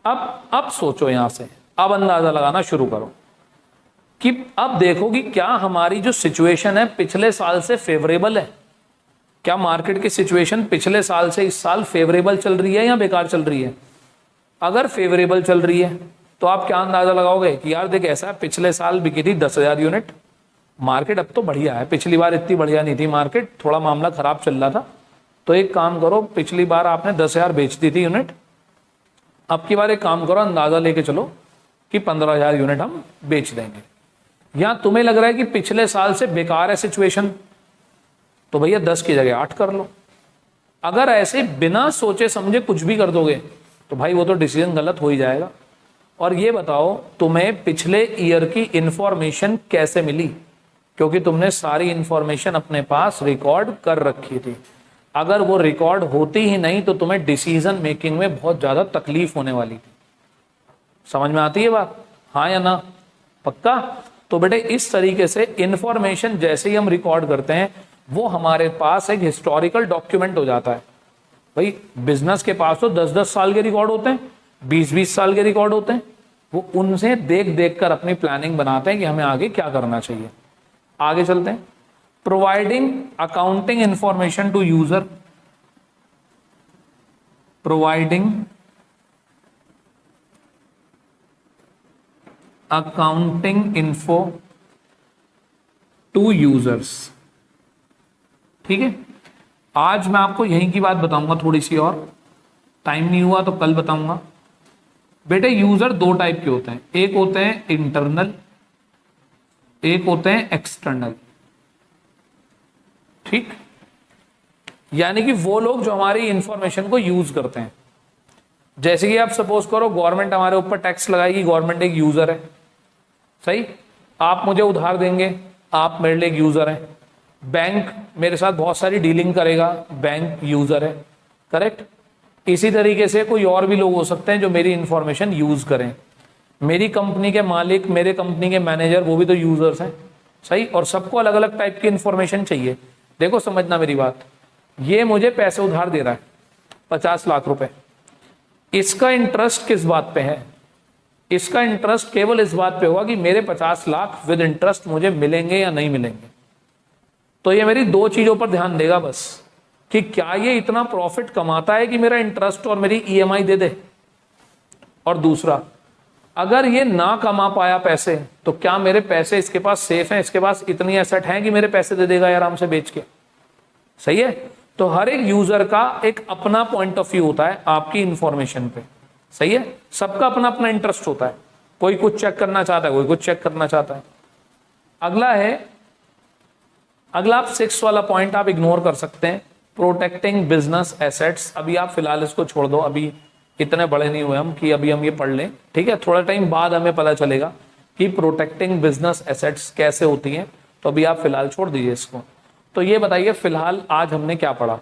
अब सोचो यहां से, अब अंदाजा लगाना शुरू करो कि अब देखो कि क्या हमारी जो सिचुएशन है पिछले साल से फेवरेबल है, क्या मार्केट की सिचुएशन पिछले साल से इस साल फेवरेबल चल रही है या बेकार चल रही है। अगर फेवरेबल चल रही है तो आप क्या अंदाजा लगाओगे कि यार देख ऐसा है, पिछले साल बिकी थी 10,000 यूनिट, मार्केट अब तो बढ़िया है, पिछली बार इतनी बढ़िया नहीं थी मार्केट, थोड़ा मामला खराब चल रहा था, तो एक काम करो पिछली बार आपने 10,000 बेच दी थी यूनिट, अब की बार एक काम करो अंदाजा लेके चलो कि 15,000 यूनिट हम बेच देंगे। या तुम्हें लग रहा है कि पिछले साल से बेकार है सिचुएशन, तो भैया 10 की जगह 8 कर लो। अगर ऐसे बिना सोचे समझे कुछ भी कर दोगे तो भाई वो तो डिसीजन गलत हो ही जाएगा। और ये बताओ तुम्हें पिछले ईयर की इंफॉर्मेशन कैसे मिली, क्योंकि तुमने सारी इंफॉर्मेशन अपने पास रिकॉर्ड कर रखी थी। अगर वो रिकॉर्ड होती ही नहीं तो तुम्हें डिसीजन मेकिंग में बहुत ज्यादा तकलीफ होने वाली थी। समझ में आती है बात, हाँ या ना, पक्का। तो बेटे इस तरीके से इंफॉर्मेशन जैसे ही हम रिकॉर्ड करते हैं वो हमारे पास एक हिस्टोरिकल डॉक्यूमेंट हो जाता है। भाई बिजनेस के पास तो 10-10 साल के रिकॉर्ड होते हैं, 20-20 साल के रिकॉर्ड होते हैं, वो उनसे देख देख कर अपनी प्लानिंग बनाते हैं कि हमें आगे क्या करना चाहिए। आगे चलते हैं। Providing accounting information to user, providing accounting info to users. ठीक है, आज मैं आपको यहीं की बात बताऊंगा थोड़ी सी, और टाइम नहीं हुआ तो कल बताऊंगा। बेटे यूजर 2 टाइप के होते हैं, एक होते हैं इंटरनल, एक होते हैं एक्सटर्नल। ठीक, यानी कि वो लोग जो हमारी इंफॉर्मेशन को यूज करते हैं। जैसे कि आप सपोज करो गवर्नमेंट हमारे ऊपर टैक्स लगाएगी, गवर्नमेंट एक यूजर है, सही। आप मुझे उधार देंगे, आप मेरे लिए एक यूजर हैं। बैंक मेरे साथ बहुत सारी डीलिंग करेगा, बैंक यूजर है, करेक्ट। इसी तरीके से कोई और भी लोग हो सकते हैं जो मेरी इंफॉर्मेशन यूज करें। मेरी कंपनी के मालिक, मेरे कंपनी के मैनेजर, वो भी तो यूजर्स हैं, सही। और सबको अलग अलग टाइप की इंफॉर्मेशन चाहिए। देखो समझना मेरी बात, ये मुझे पैसे उधार दे रहा है 50 लाख रुपए, इसका इंटरेस्ट किस बात पे है? इसका इंटरेस्ट केवल इस बात पे होगा कि मेरे 50 लाख विद इंटरेस्ट मुझे मिलेंगे या नहीं मिलेंगे। तो ये मेरी दो चीजों पर ध्यान देगा बस, कि क्या ये इतना प्रॉफिट कमाता है कि मेरा इंटरेस्ट और मेरी ईएमआई दे दे, और दूसरा, अगर ये ना कमा पाया पैसे तो क्या मेरे पैसे इसके पास सेफ हैं, इसके पास इतनी एसेट हैं कि मेरे पैसे दे देगा आराम से बेच के, सही है। तो हर एक यूजर का एक अपना पॉइंट ऑफ व्यू होता है आपकी इंफॉर्मेशन पे, सही है। सबका अपना अपना इंटरेस्ट होता है, कोई कुछ चेक करना चाहता है, कोई कुछ चेक करना चाहता है। अगला आप 6 वाला पॉइंट आप इग्नोर कर सकते हैं, प्रोटेक्टिंग बिजनेस एसेट्स। अभी आप फिलहाल इसको छोड़ दो, अभी इतने बड़े नहीं हुए हम कि अभी हम ये पढ़ लें, ठीक है। थोड़ा टाइम बाद हमें पता चलेगा कि प्रोटेक्टिंग बिजनेस एसेट्स कैसे होती हैं, तो अभी आप फिलहाल छोड़ दीजिए इसको। तो ये बताइए फिलहाल आज हमने क्या पढ़ा।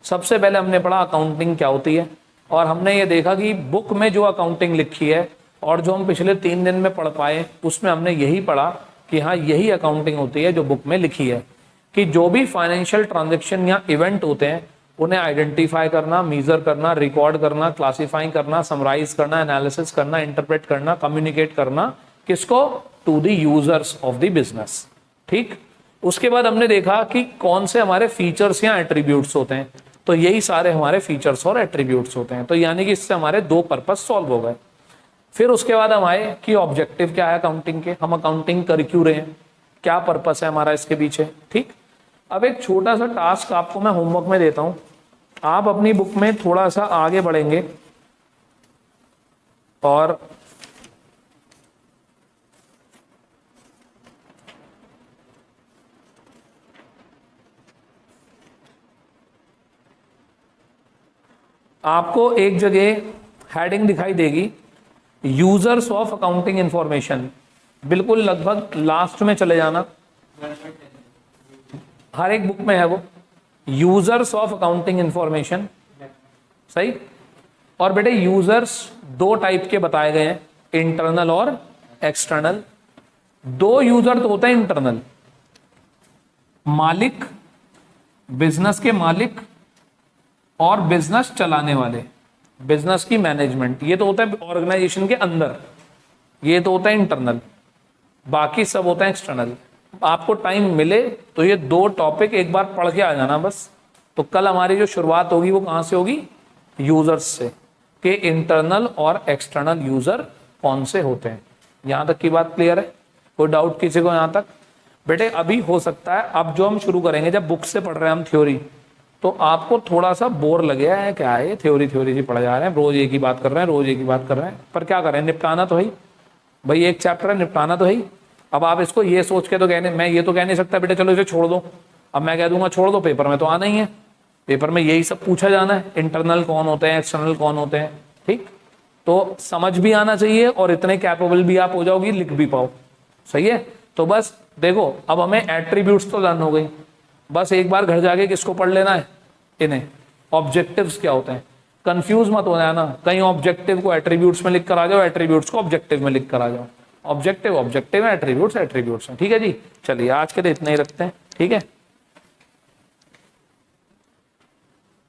सबसे पहले हमने पढ़ा अकाउंटिंग क्या होती है, और हमने ये देखा कि बुक में जो अकाउंटिंग लिखी है और जो हम पिछले 3 दिन में पढ़ पाए, उसमें हमने यही पढ़ा कि हाँ यही अकाउंटिंग होती है जो बुक में लिखी है, कि जो भी फाइनेंशियल ट्रांजेक्शन या इवेंट होते हैं उन्हें आइडेंटिफाई करना, मीजर करना, रिकॉर्ड करना, क्लासिफाई करना, समराइज करना, एनालिसिस करना, इंटरप्रेट करना, कम्युनिकेट करना, किसको? To the users of the business, ठीक। उसके बाद हमने देखा कि कौन से हमारे फीचर्स या एट्रीब्यूट्स होते हैं, तो यही सारे हमारे फीचर्स और एट्रीब्यूट्स होते हैं। तो यानी कि इससे हमारे 2 पर्पस सॉल्व हो गए। फिर उसके बाद हम आए कि ऑब्जेक्टिव क्या है अकाउंटिंग के, हम अकाउंटिंग कर क्यों रहे हैं, क्या पर्पस है हमारा इसके पीछे, ठीक। अब एक छोटा सा टास्क आपको मैं होमवर्क में देता हूं, आप अपनी बुक में थोड़ा सा आगे बढ़ेंगे और आपको एक जगह हेडिंग दिखाई देगी, यूजर्स ऑफ अकाउंटिंग इंफॉर्मेशन। बिल्कुल लगभग लास्ट में चले जाना, हर एक बुक में है वो, यूजर्स ऑफ अकाउंटिंग इंफॉर्मेशन, सही। और बेटे यूजर्स 2 टाइप के बताए गए हैं, इंटरनल और एक्सटर्नल। 2 यूजर तो होते हैं इंटरनल, मालिक, बिजनेस के मालिक, और बिजनेस चलाने वाले, बिजनेस की मैनेजमेंट। ये तो होता है ऑर्गेनाइजेशन के अंदर, ये तो होता है इंटरनल, बाकी सब होता है एक्सटर्नल। आपको टाइम मिले तो ये 2 टॉपिक एक बार पढ़ के आ जाना बस। तो कल हमारी जो शुरुआत होगी वो कहां से होगी? यूजर्स से, कि इंटरनल और एक्सटर्नल यूजर कौन से होते हैं। यहां तक की बात क्लियर है? कोई डाउट किसी को यहां तक? बेटे अभी हो सकता है अब जो हम शुरू करेंगे, जब बुक से पढ़ रहे हैं हम थ्योरी, तो आपको थोड़ा सा बोर लगेगा है, क्या है थ्योरी सी पढ़ जा रहे हैं, रोज एक ही बात कर रहे हैं, रोज एक ही बात कर रहे हैं। पर क्या करें, निपटाना तो है भाई, एक चैप्टर है, निपटाना तो है। अब आप इसको ये सोच के तो कहने, मैं ये तो कह नहीं सकता बेटे चलो इसे छोड़ दो, अब मैं कह दूंगा छोड़ दो, पेपर में तो आना ही है, पेपर में यही सब पूछा जाना है, इंटरनल कौन होते हैं, एक्सटर्नल कौन होते हैं, ठीक। तो समझ भी आना चाहिए और इतने कैपेबल भी आप हो जाओगी, लिख भी पाओ, सही है। तो बस देखो, अब हमें एट्रीब्यूट्स तो लर्न हो गई, बस एक बार घर जाके किसको पढ़ लेना है, इन्हें, ऑब्जेक्टिव्स क्या होते हैं। कंफ्यूज मत हो जाना, कहीं ऑब्जेक्टिव को एट्रीब्यूट्स में लिख कर आ जाओ, एट्रीब्यूट्स को ऑब्जेक्टिव में लिख कर आ जाओ। ऑब्जेक्टिव ऑब्जेक्टिव है, एट्रीब्यूट्स एट्रीब्यूट्स हैं, ठीक है जी। चलिए आज के लिए इतना ही रखते हैं, ठीक है।